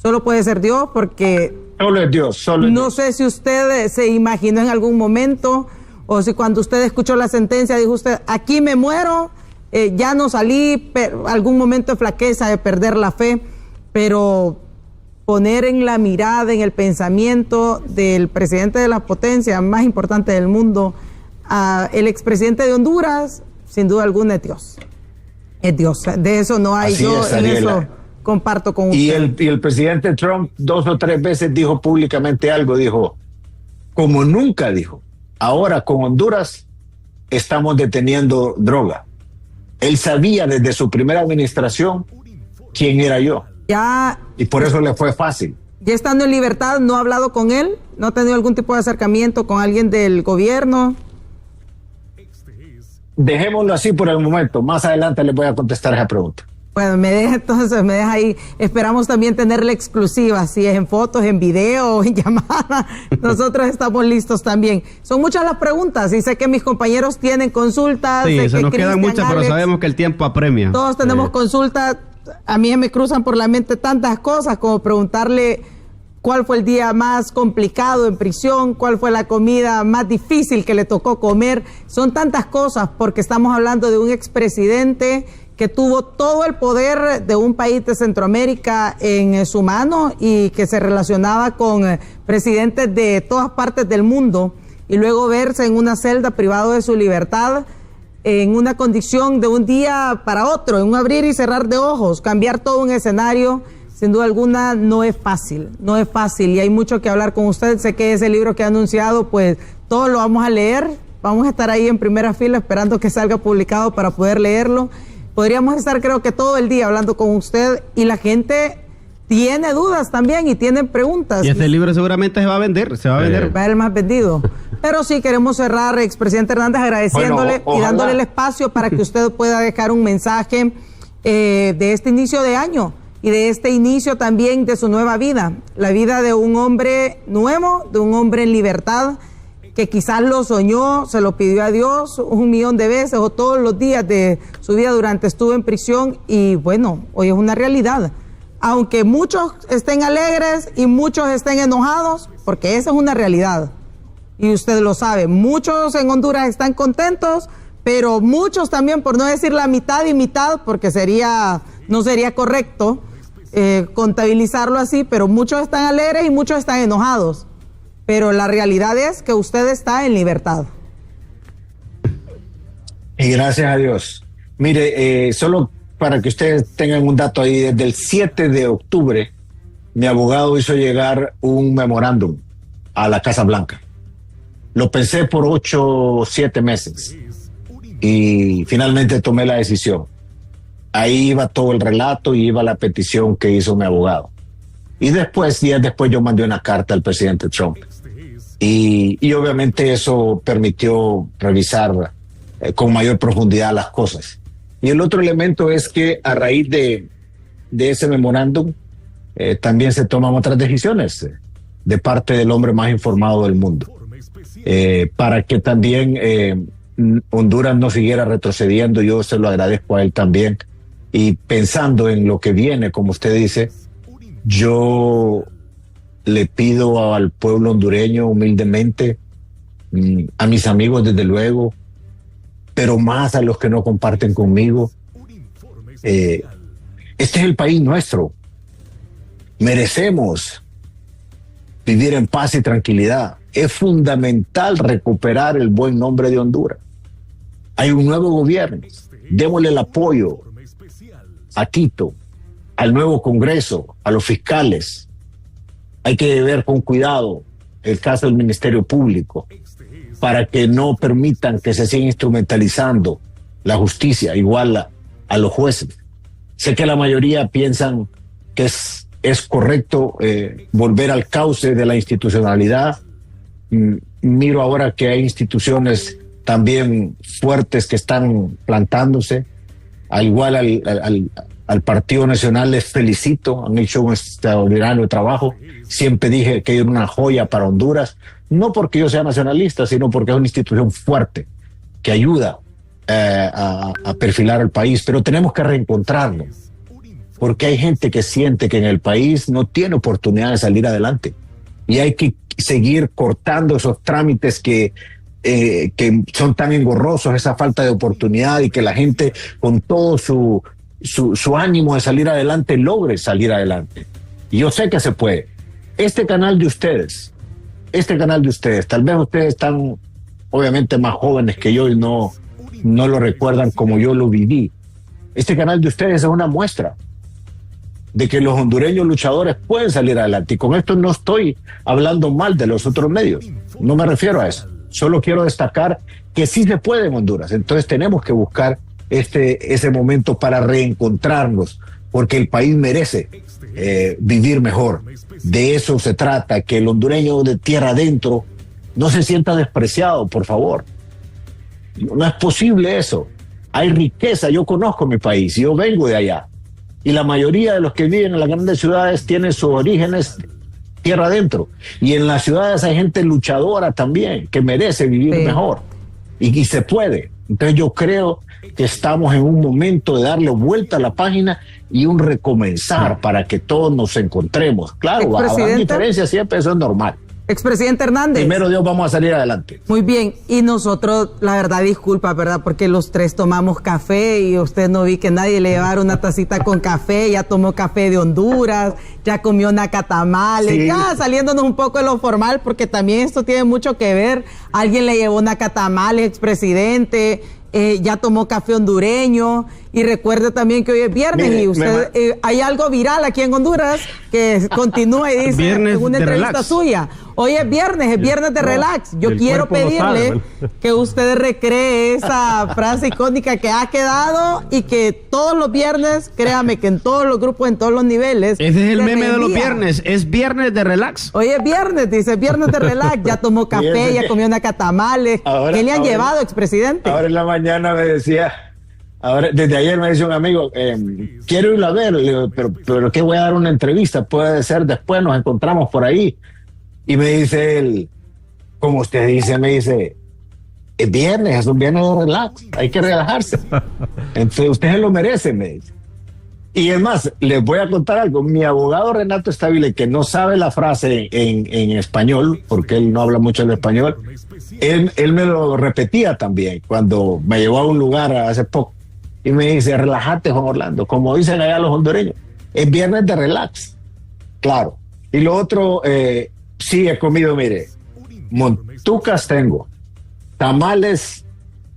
Solo puede ser Dios porque... Solo es Dios, no sé si usted se imaginó en algún momento o si cuando usted escuchó la sentencia dijo usted, aquí me muero, ya no salí, algún momento de flaqueza, de perder la fe, pero poner en la mirada, en el pensamiento del presidente de la potencia más importante del mundo, el expresidente de Honduras, sin duda alguna es Dios. Es Dios, de eso no hay. Así yo es, en Ariela. eso comparto con usted. Y el presidente Trump 2 o 3 veces dijo públicamente algo, dijo, como nunca dijo, ahora con Honduras estamos deteniendo droga. Él sabía desde su primera administración quién era yo. Ya, y por eso le fue fácil. Ya estando en libertad, ¿no ha hablado con él? ¿No ha tenido algún tipo de acercamiento con alguien del gobierno? Dejémoslo así por el momento. Más adelante les voy a contestar esa pregunta. Bueno, me deja ahí. Esperamos también tener la exclusiva, si es en fotos, en video o en llamada. Nosotros estamos listos también. Son muchas las preguntas y sé que mis compañeros tienen consultas. Sí, se nos quedan muchas, Alex, pero sabemos que el tiempo apremia. Todos tenemos consultas. A mí me cruzan por la mente tantas cosas como preguntarle cuál fue el día más complicado en prisión, cuál fue la comida más difícil que le tocó comer. Son tantas cosas porque estamos hablando de un expresidente que tuvo todo el poder de un país de Centroamérica en su mano y que se relacionaba con presidentes de todas partes del mundo y luego verse en una celda privado de su libertad en una condición de un día para otro, en un abrir y cerrar de ojos, cambiar todo un escenario, sin duda alguna no es fácil y hay mucho que hablar con usted. Sé que ese libro que ha anunciado, pues todos lo vamos a leer, vamos a estar ahí en primera fila esperando que salga publicado para poder leerlo. Podríamos estar creo que todo el día hablando con usted y la gente tiene dudas también y tienen preguntas. Y este libro seguramente se va a vender, Va a ser más vendido. Pero sí queremos cerrar, expresidente Hernández, agradeciéndole y dándole el espacio para que usted pueda dejar un mensaje de este inicio de año y de este inicio también de su nueva vida. La vida de un hombre nuevo, de un hombre en libertad, que quizás lo soñó, se lo pidió a Dios 1,000,000 de veces o todos los días de su vida durante estuvo en prisión y bueno, hoy es una realidad. Aunque muchos estén alegres y muchos estén enojados, porque esa es una realidad. Y usted lo sabe, muchos en Honduras están contentos, pero muchos también, por no decir la mitad y mitad, porque no sería correcto contabilizarlo así, pero muchos están alegres y muchos están enojados. Pero la realidad es que usted está en libertad. Y gracias a Dios. Mire, solo para que ustedes tengan un dato ahí, desde el 7 de octubre, mi abogado hizo llegar un memorándum a la Casa Blanca. Lo pensé por 8 o 7 meses y finalmente tomé la decisión. Ahí iba todo el relato y iba la petición que hizo mi abogado. Y días después yo mandé una carta al presidente Trump. Y obviamente eso permitió revisar con mayor profundidad las cosas. Y el otro elemento es que a raíz de ese memorándum, también se toman otras decisiones de parte del hombre más informado del mundo, para que también Honduras no siguiera retrocediendo. Yo se lo agradezco a él también, y pensando en lo que viene, como usted dice, yo le pido al pueblo hondureño humildemente, a mis amigos desde luego, pero más a los que no comparten conmigo, este es el país nuestro, merecemos vivir en paz y tranquilidad. Es fundamental recuperar el buen nombre de Honduras. Hay un nuevo gobierno, démosle el apoyo a Tito, al nuevo Congreso, a los fiscales. Hay que ver con cuidado el caso del Ministerio Público para que no permitan que se siga instrumentalizando la justicia, igual a los jueces. Sé que la mayoría piensan que es correcto volver al cauce de la institucionalidad. Miro ahora que hay instituciones también fuertes que están plantándose. Al igual al Partido Nacional les felicito, han hecho un extraordinario trabajo. Siempre dije que era una joya para Honduras, no porque yo sea nacionalista, sino porque es una institución fuerte que ayuda a perfilar al país. Pero tenemos que reencontrarnos, porque hay gente que siente que en el país no tiene oportunidad de salir adelante, y hay que seguir cortando esos trámites que son tan engorrosos, esa falta de oportunidad, y que la gente con todo su ánimo de salir adelante logre salir adelante. Y yo sé que se puede. Este canal de ustedes, tal vez ustedes están obviamente más jóvenes que yo y no lo recuerdan como yo lo viví. Este canal de ustedes es una muestra de que los hondureños luchadores pueden salir adelante. Y con esto no estoy hablando mal de los otros medios, no me refiero a eso. Solo quiero destacar que sí se puede en Honduras. Entonces tenemos que buscar ese momento para reencontrarnos, porque el país merece vivir mejor. De eso se trata, que el hondureño de tierra adentro no se sienta despreciado, por favor. No es posible eso. Hay riqueza, yo conozco mi país, yo vengo de allá, y la mayoría de los que viven en las grandes ciudades tienen sus orígenes tierra adentro, y en las ciudades hay gente luchadora también que merece vivir mejor, y se puede. Entonces yo creo que estamos en un momento de darle vuelta a la página y un recomenzar para que todos nos encontremos. Claro, habrá diferencias siempre, eso es normal. Expresidente Hernández. Primero Dios, vamos a salir adelante. Muy bien, y nosotros, la verdad, disculpa, ¿verdad? Porque los tres tomamos café y usted no vi que nadie le llevara una tacita con café, ya tomó café de Honduras, ya comió nacatamales, sí. Ya saliéndonos un poco de lo formal, porque también esto tiene mucho que ver. Alguien le llevó nacatamales, expresidente, ya tomó café hondureño, y recuerde también que hoy es viernes. Mire, y usted, hay algo viral aquí en Honduras que continúa y dice en una entrevista suya, hoy es viernes de relax. Yo quiero pedirle que usted recree esa frase icónica que ha quedado, y que todos los viernes, créame que en todos los grupos, en todos los niveles. Ese es el meme de los viernes, es viernes de relax. Hoy es viernes, dice, viernes de relax, ya tomó café, ya comió nacatamales. ¿Qué le han llevado, expresidente? Ahora en la mañana me decía, desde ayer me dice un amigo, quiero irlo a ver, le digo, pero ¿qué voy a dar una entrevista? Puede ser después, nos encontramos por ahí. Y me dice él, como usted dice, me dice, es viernes, es un viernes de relax, hay que relajarse. Entonces usted se lo merece, me dice. Y es más, les voy a contar algo. Mi abogado Renato Estabile, que no sabe la frase en español, porque él no habla mucho el español, él me lo repetía también cuando me llevó a un lugar hace poco. Y me dice, relájate, Juan Orlando, como dicen allá los hondureños, es viernes de relax. Claro. Y lo otro, sí he comido, mire, montucas tengo, tamales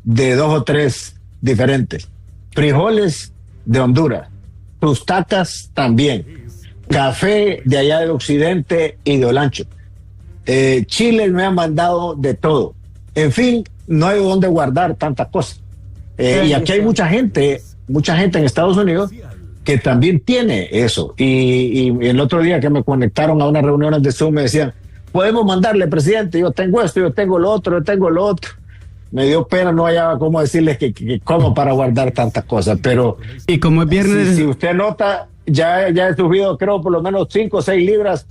de 2 o 3 diferentes, frijoles de Honduras, tustacas también, café de allá del occidente y de Olancho, chiles me han mandado de todo. En fin, no hay dónde guardar tantas cosas. Y aquí hay mucha gente en Estados Unidos que también tiene eso. Y el otro día que me conectaron a unas reuniones de Zoom me decían, podemos mandarle, presidente, yo tengo esto, yo tengo lo otro. Me dio pena, no hallaba cómo decirles que cómo para guardar tantas cosas, pero... Y como es viernes... Si usted nota, ya he subido, creo, por lo menos 5 o 6 libras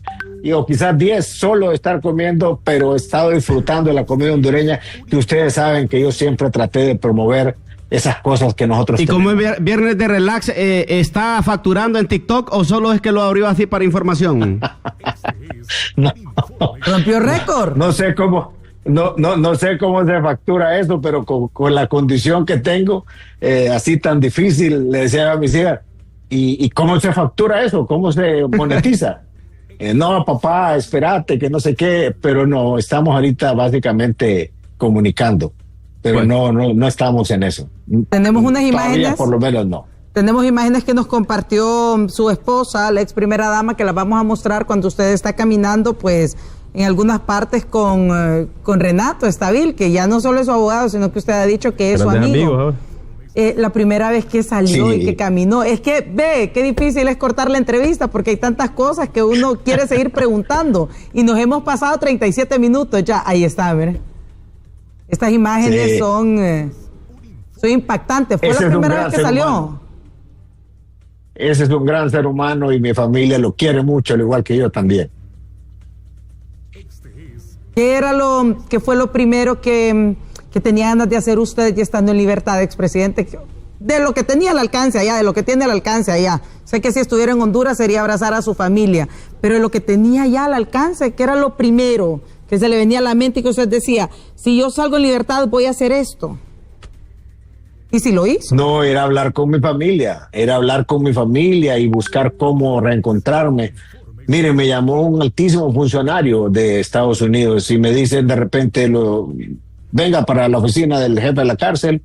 o quizás 10 solo de estar comiendo, pero he estado disfrutando de la comida hondureña, que ustedes saben que yo siempre traté de promover esas cosas que nosotros ¿Y tenemos. como es viernes de relax, está facturando en TikTok o solo es que lo abrió así para información? No, Rompió récord. no sé cómo. No sé cómo se factura eso, pero con la condición que tengo, así tan difícil, le decía a mis hijas, ¿y cómo se factura eso? ¿Cómo se monetiza? No, papá, espérate, que no sé qué, pero no, estamos ahorita básicamente comunicando, pero Bueno. no estamos en eso. Tenemos unas Todavía, imágenes. por lo menos no. Tenemos imágenes que nos compartió su esposa, la ex primera dama, que las vamos a mostrar cuando usted está caminando, pues, en algunas partes con Renato Estabil, que ya no solo es su abogado, sino que usted ha dicho que es su Grandes amigo. amigos, La primera vez que salió Sí. y que caminó. Es que, ve, qué difícil es cortar la entrevista porque hay tantas cosas que uno quiere seguir preguntando. Y nos hemos pasado 37 minutos ya. Ahí está, mire. Estas imágenes Sí. son impactantes. Fue Ese la es un primera gran vez que ser salió. humano. Ese es un gran ser humano y mi familia lo quiere mucho, al igual que yo también. ¿Qué fue lo primero que tenía ganas de hacer usted ya estando en libertad, expresidente? De lo que tenía al alcance allá, de lo que tiene al alcance allá. Sé que si estuviera en Honduras sería abrazar a su familia, pero de lo que tenía ya al alcance, ¿qué era lo primero que se le venía a la mente y que usted decía, si yo salgo en libertad voy a hacer esto? ¿Y si lo hizo? No, era hablar con mi familia, y buscar cómo reencontrarme. Mire, me llamó un altísimo funcionario de Estados Unidos y me dicen de repente, venga para la oficina del jefe de la cárcel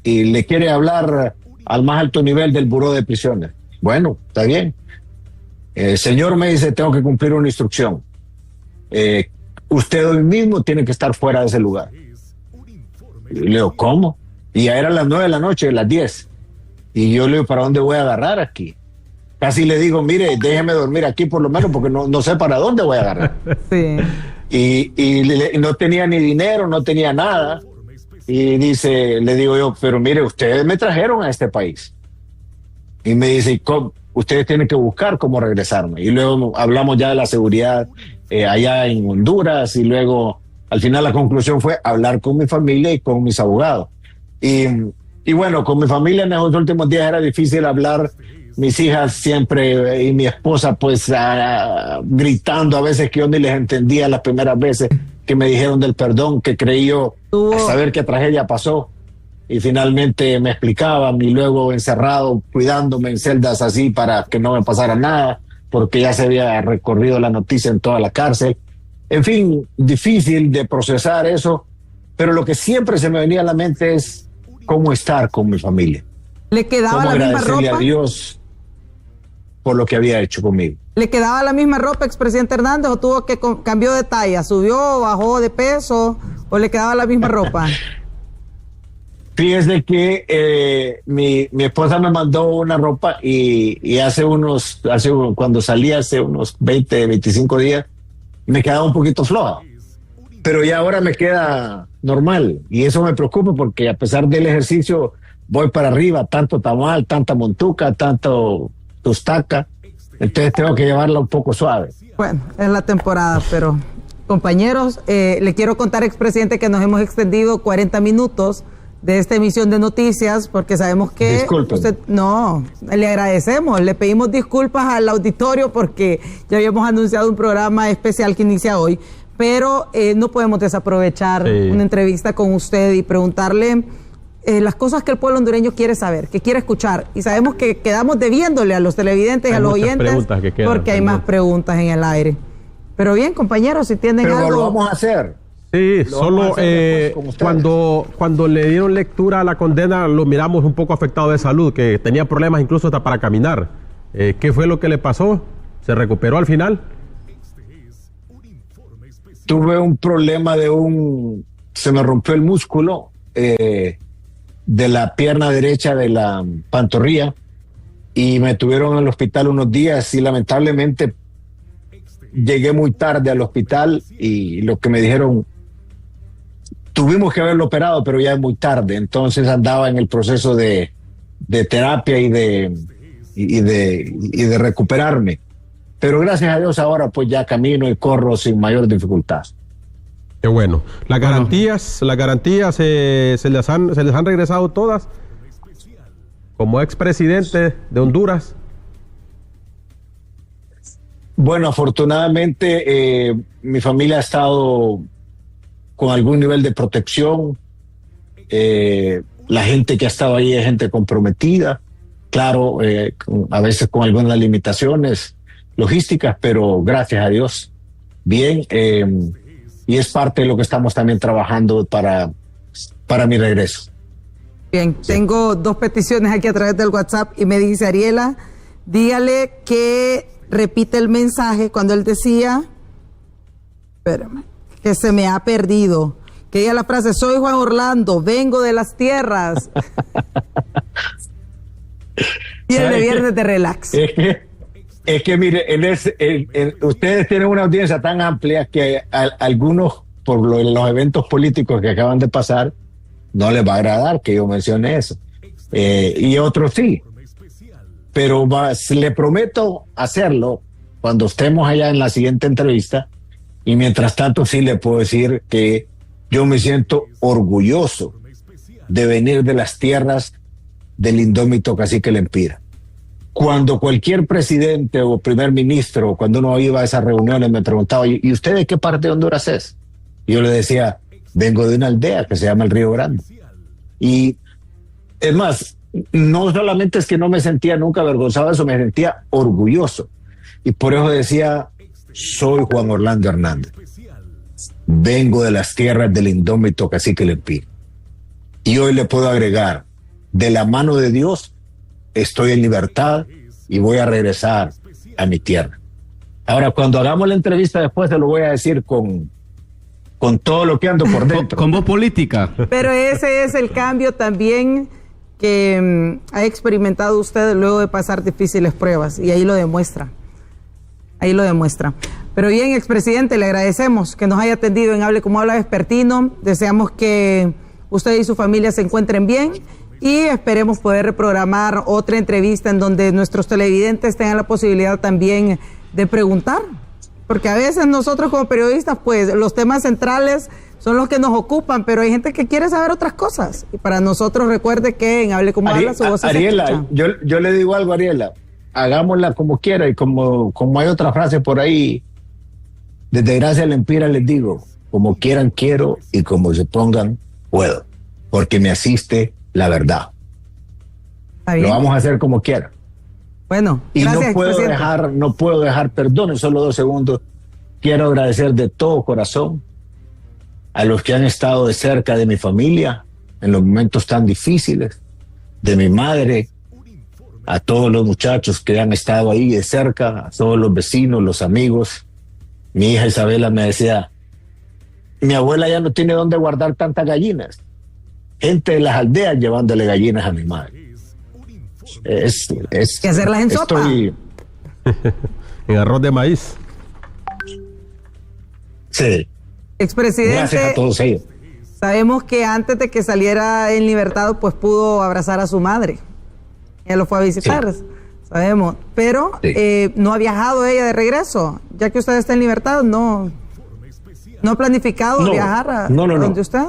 y le quiere hablar al más alto nivel del buró de prisiones. Bueno, está bien. Señor, me dice, tengo que cumplir una instrucción. Usted hoy mismo tiene que estar fuera de ese lugar. Y le digo, ¿cómo? Y ya eran las 9 de la noche, las 10. Y yo le digo, ¿para dónde voy a agarrar aquí? Casi le digo, mire, déjeme dormir aquí por lo menos porque no sé para dónde voy a agarrar. Sí. Y no tenía ni dinero, no tenía nada. Y le digo yo, pero mire, ustedes me trajeron a este país. Y me dice, ustedes tienen que buscar cómo regresarme. Y luego hablamos ya de la seguridad allá en Honduras y luego al final la conclusión fue hablar con mi familia y con mis abogados. Y bueno, con mi familia en los últimos días era difícil hablar. Mis hijas siempre y mi esposa pues gritando a veces que yo ni les entendía las primeras veces que me dijeron del perdón, que creí yo a saber qué tragedia pasó. Y finalmente me explicaban y luego encerrado, cuidándome en celdas así para que no me pasara nada, porque ya se había recorrido la noticia en toda la cárcel. En fin, difícil de procesar eso, pero lo que siempre se me venía a la mente es cómo estar con mi familia. ¿Le quedaba Cómo la misma agradecerle ropa? a Dios por lo que había hecho conmigo. ¿Le quedaba la misma ropa, expresidente Hernández, o tuvo que cambió de talla? ¿Subió, bajó de peso o le quedaba la misma ropa? Fíjese que mi esposa me mandó una ropa y cuando salí hace unos 20, 25 días, me quedaba un poquito floja. Pero ya ahora me queda normal y eso me preocupa porque a pesar del ejercicio voy para arriba, tanto tamal, tanta montuca, tanto tostaca, entonces tengo que llevarla un poco suave. Bueno, es la temporada, pero compañeros, le quiero contar, expresidente, que nos hemos extendido 40 minutos de esta emisión de noticias porque sabemos que Disculpen. le agradecemos, le pedimos disculpas al auditorio porque ya habíamos anunciado un programa especial que inicia hoy, pero no podemos desaprovechar una entrevista con usted y preguntarle las cosas que el pueblo hondureño quiere saber, que quiere escuchar, y sabemos que quedamos debiéndole a los televidentes y a los oyentes porque hay más preguntas en el aire. Pero bien, compañeros, si tienen Pero algo... lo vamos a hacer. Sí, Lo vamos a solo hacer después con ustedes. cuando le dieron lectura a la condena lo miramos un poco afectado de salud, que tenía problemas incluso hasta para caminar. ¿Qué fue lo que le pasó? ¿Se recuperó al final? Tuve un problema se me rompió el músculo de la pierna derecha de la pantorrilla y me tuvieron en el hospital unos días y lamentablemente llegué muy tarde al hospital y lo que me dijeron, tuvimos que haberlo operado, pero ya es muy tarde. Entonces andaba en el proceso de terapia y y de recuperarme. Pero gracias a Dios ahora pues ya camino y corro sin mayor dificultad. Qué bueno. Las garantías se les han regresado todas. Como expresidente de Honduras. Bueno, afortunadamente mi familia ha estado con algún nivel de protección. La gente que ha estado ahí es gente comprometida, claro, a veces con algunas limitaciones logísticas, pero gracias a Dios, bien, y es parte de lo que estamos también trabajando para mi regreso. Bien, tengo 2 peticiones aquí a través del WhatsApp y me dice Ariela, dígale que repite el mensaje cuando él decía, espérame, que se me ha perdido, que diga la frase, soy Juan Orlando, vengo de las tierras. Y el de viernes de relax. Es que mire, ustedes tienen una audiencia tan amplia que algunos, por los eventos políticos que acaban de pasar, no les va a agradar que yo mencione eso. Y otros sí. Pero le prometo hacerlo cuando estemos allá en la siguiente entrevista. Y mientras tanto sí le puedo decir que yo me siento orgulloso de venir de las tierras del indómito cacique Lempira. Cuando cualquier presidente o primer ministro, cuando uno iba a esas reuniones, me preguntaba, ¿y usted de qué parte de Honduras es? Y yo le decía, vengo de una aldea que se llama el Río Grande. Y es más, no solamente es que no me sentía nunca avergonzado de eso, me sentía orgulloso. Y por eso decía, soy Juan Orlando Hernández. Vengo de las tierras del indómito cacique Lempira. Y hoy le puedo agregar, de la mano de Dios, estoy en libertad y voy a regresar a mi tierra. Ahora, cuando hagamos la entrevista después, te lo voy a decir con todo lo que ando por dentro. Con voz política. Pero ese es el cambio también que ha experimentado usted luego de pasar difíciles pruebas, y ahí lo demuestra. Ahí lo demuestra. Pero bien, expresidente, le agradecemos que nos haya atendido en Hable Como Habla Vespertino. Deseamos que usted y su familia se encuentren bien y esperemos poder reprogramar otra entrevista en donde nuestros televidentes tengan la posibilidad también de preguntar. Porque a veces nosotros como periodistas, pues los temas centrales son los que nos ocupan, pero hay gente que quiere saber otras cosas. Y para nosotros, recuerde que en Hable Como Habla su voz se Ariela, escucha. yo le digo algo, Ariela, hagámosla como quiera, y como hay otra frase por ahí, desde Gracia Lempira les digo, como quieran quiero y como se pongan puedo, porque me asiste la verdad. Lo vamos a hacer como quiera. Bueno, y gracias, no puedo dejar, perdón, solo 2 segundos. Quiero agradecer de todo corazón a los que han estado de cerca de mi familia en los momentos tan difíciles, de mi madre, a todos los muchachos que han estado ahí de cerca, a todos los vecinos, los amigos. Mi hija Isabela me decía, mi abuela ya no tiene dónde guardar tantas gallinas. Gente de las aldeas llevándole gallinas a mi madre. Y hacerlas en sopa. En arroz de maíz. Sí. Expresidente, gracias a todos ellos. Sabemos que antes de que saliera en libertad, pues pudo abrazar a su madre. Ella lo fue a visitar, sí. Sabemos. Pero sí. No ha viajado ella de regreso. Ya que usted está en libertad, no ha planificado viajar a donde usted.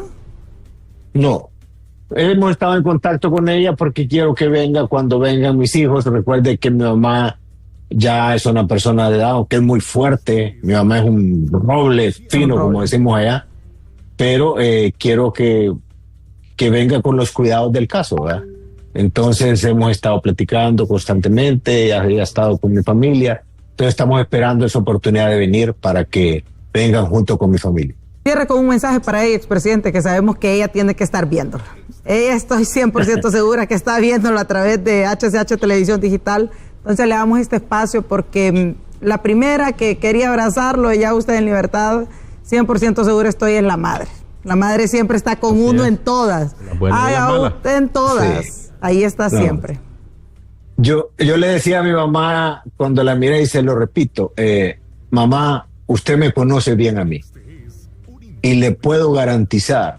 No. Hemos estado en contacto con ella porque quiero que venga cuando vengan mis hijos. Recuerde que mi mamá ya es una persona de edad, aunque es muy fuerte. Mi mamá es un roble fino, como decimos allá. Pero quiero que venga con los cuidados del caso, ¿verdad? Entonces hemos estado platicando constantemente, ella ha estado con mi familia. Entonces estamos esperando esa oportunidad de venir para que vengan junto con mi familia. Cierre con un mensaje para ella, expresidente, que sabemos que ella tiene que estar viéndolo. Ella estoy 100% segura que está viéndolo a través de HCH Televisión Digital. Entonces le damos este espacio porque la primera que quería abrazarlo, ya usted en libertad, 100% seguro estoy, es la madre. La madre siempre está con uno en todas. Haga usted en todas. Sí. Ahí está siempre. Yo le decía a mi mamá cuando la miré y se lo repito, mamá, usted me conoce bien a mí. Y le puedo garantizar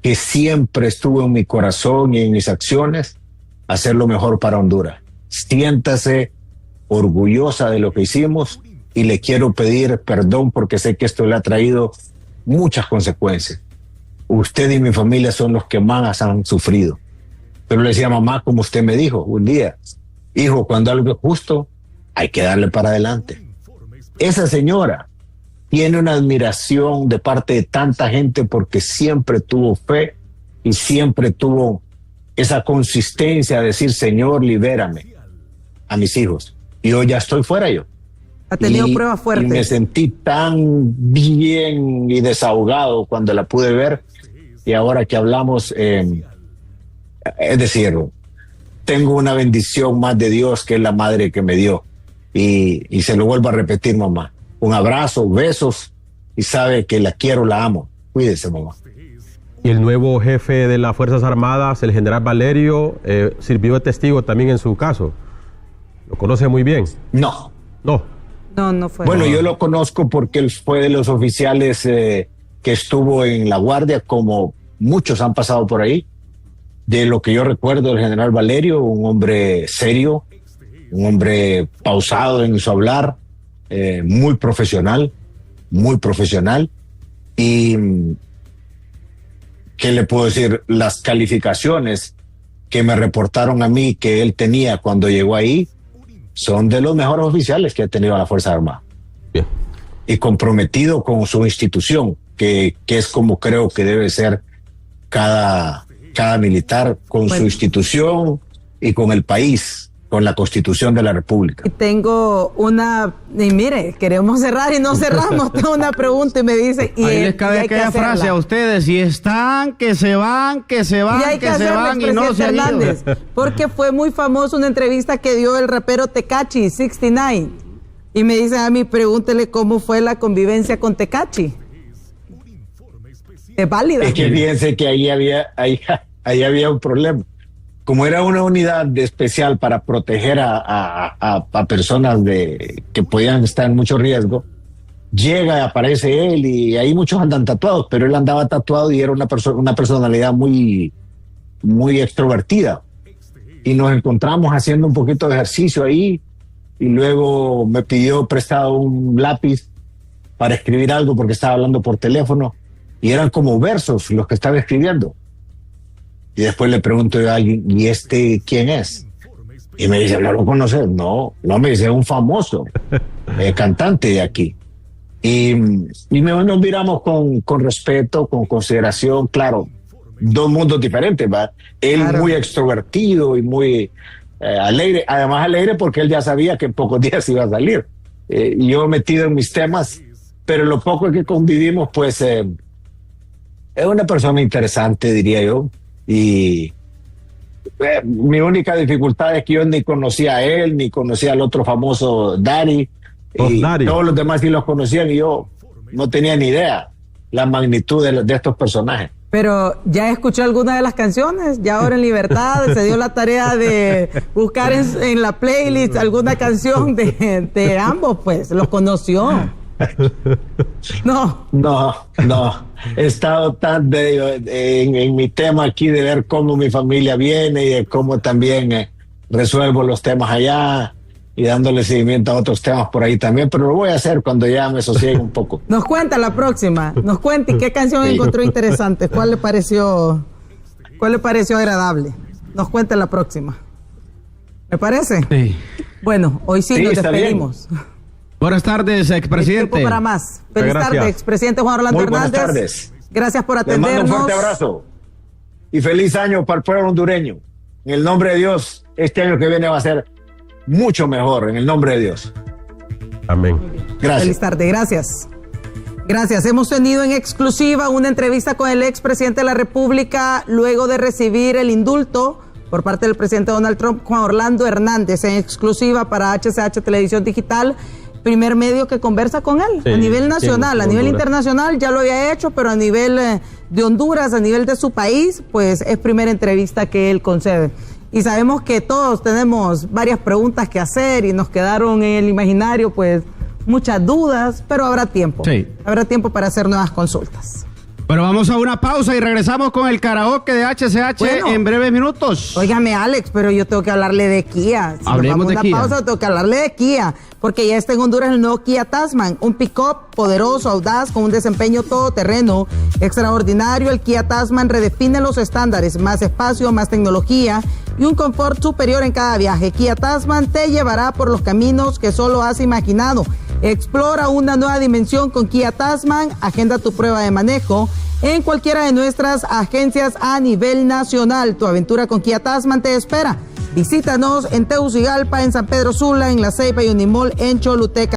que siempre estuvo en mi corazón y en mis acciones hacer lo mejor para Honduras. siéntase orgullosa de lo que hicimos y le quiero pedir perdón porque sé que esto le ha traído muchas consecuencias. Usted y mi familia son los que más han sufrido. Pero le decía, mamá, como usted me dijo un día, hijo, cuando algo es justo, hay que darle para adelante. Esa señora tiene una admiración de parte de tanta gente porque siempre tuvo fe y siempre tuvo esa consistencia de decir, Señor, libérame a mis hijos. Y hoy ya estoy fuera yo. Ha tenido pruebas fuertes. Y me sentí tan bien y desahogado cuando la pude ver. Y ahora que hablamos, es decir, tengo una bendición más de Dios que es la madre que me dio. Y se lo vuelvo a repetir, mamá. Un abrazo, besos, y sabe que la quiero, la amo. Cuídese, mamá. Y el nuevo jefe de las Fuerzas Armadas, el general Valerio, sirvió de testigo también en su caso. ¿Lo conoce muy bien? No. No. No fue. Bueno, yo lo conozco porque él fue de los oficiales que estuvo en la Guardia, como muchos han pasado por ahí. De lo que yo recuerdo, el general Valerio, un hombre serio, un hombre pausado en su hablar, muy profesional. Y, ¿qué le puedo decir? Las calificaciones que me reportaron a mí que él tenía cuando llegó ahí son de los mejores oficiales que ha tenido la Fuerza Armada. Bien. Y comprometido con su institución, que es como creo que debe ser cada militar, con su institución y con el país, con la Constitución de la República. Y tengo y mire, queremos cerrar y no cerramos. Tengo una pregunta y me dice... Ahí les cabe aquella frase a ustedes, si están, que se van, que se van, y que se van y no se han Hernández, ido. porque fue muy famoso una entrevista que dio el rapero Tekashi 69 y me dice a mí, pregúntele cómo fue la convivencia con Tekashi. ¿Es válida? Es que fíjense que ahí había un problema. Como era una unidad especial para proteger a personas que podían estar en mucho riesgo, llega y aparece él y ahí muchos andan tatuados, pero él andaba tatuado y era una personalidad muy, muy extrovertida. Y nos encontramos haciendo un poquito de ejercicio ahí y luego me pidió prestado un lápiz para escribir algo porque estaba hablando por teléfono y eran como versos los que estaba escribiendo. Y después le pregunto a alguien, ¿y este quién es? Y me dice, ¿no lo conoces? No, me dice, es un famoso cantante de aquí. Y nos miramos con respeto, con consideración, claro, dos mundos diferentes, ¿va? Él claro. Muy extrovertido y muy alegre, además alegre porque él ya sabía que en pocos días iba a salir. Y yo metido en mis temas, pero lo poco que convivimos, pues, es una persona interesante, diría yo. Y mi única dificultad es que yo ni conocía a él, ni conocía al otro famoso Daddy. Y todos los demás sí los conocían y yo no tenía ni idea la magnitud de estos personajes. Pero ya escuchó alguna de las canciones, ya ahora en libertad, se dio la tarea de buscar en la playlist alguna canción de ambos, pues, los conoció. No. He estado tan en mi tema aquí de ver cómo mi familia viene y de cómo también resuelvo los temas allá y dándole seguimiento a otros temas por ahí también, pero lo voy a hacer cuando ya me sosiegue un poco. Nos cuenta la próxima, nos cuenta qué canción encontró interesante, cuál le pareció agradable. Nos cuenta la próxima. ¿Me parece? Sí. Bueno, hoy sí nos despedimos. Buenas tardes, expresidente. Tiempo para más. Feliz tarde, expresidente Juan Orlando Hernández. Buenas tardes. Gracias por atendernos. Les mando un fuerte abrazo y feliz año para el pueblo hondureño. En el nombre de Dios, este año que viene va a ser mucho mejor, en el nombre de Dios. Amén. Gracias. Feliz tarde, gracias. Gracias. Hemos tenido en exclusiva una entrevista con el expresidente de la República luego de recibir el indulto por parte del presidente Donald Trump, Juan Orlando Hernández, en exclusiva para HCH Televisión Digital. Primer medio que conversa con él, sí, a nivel nacional, a nivel internacional ya lo había hecho, pero a nivel de Honduras, a nivel de su país, pues es primera entrevista que él concede. Y sabemos que todos tenemos varias preguntas que hacer y nos quedaron en el imaginario, pues, muchas dudas, pero habrá tiempo. Sí. Habrá tiempo para hacer nuevas consultas. Pero vamos a una pausa y regresamos con el karaoke de HCH en breves minutos. Óigame, Alex, pero yo tengo que hablarle de Kia. Si hablemos de Kia. Pausa, tengo que hablarle de Kia, porque ya está en Honduras el nuevo Kia Tasman, un pick-up poderoso, audaz, con un desempeño todoterreno extraordinario. El Kia Tasman redefine los estándares, más espacio, más tecnología y un confort superior en cada viaje. Kia Tasman te llevará por los caminos que solo has imaginado. Explora una nueva dimensión con Kia Tasman. Agenda tu prueba de manejo en cualquiera de nuestras agencias a nivel nacional. Tu aventura con Kia Tasman te espera. Visítanos en Tegucigalpa, en San Pedro Sula, en La Ceiba y Unimol en Choluteca.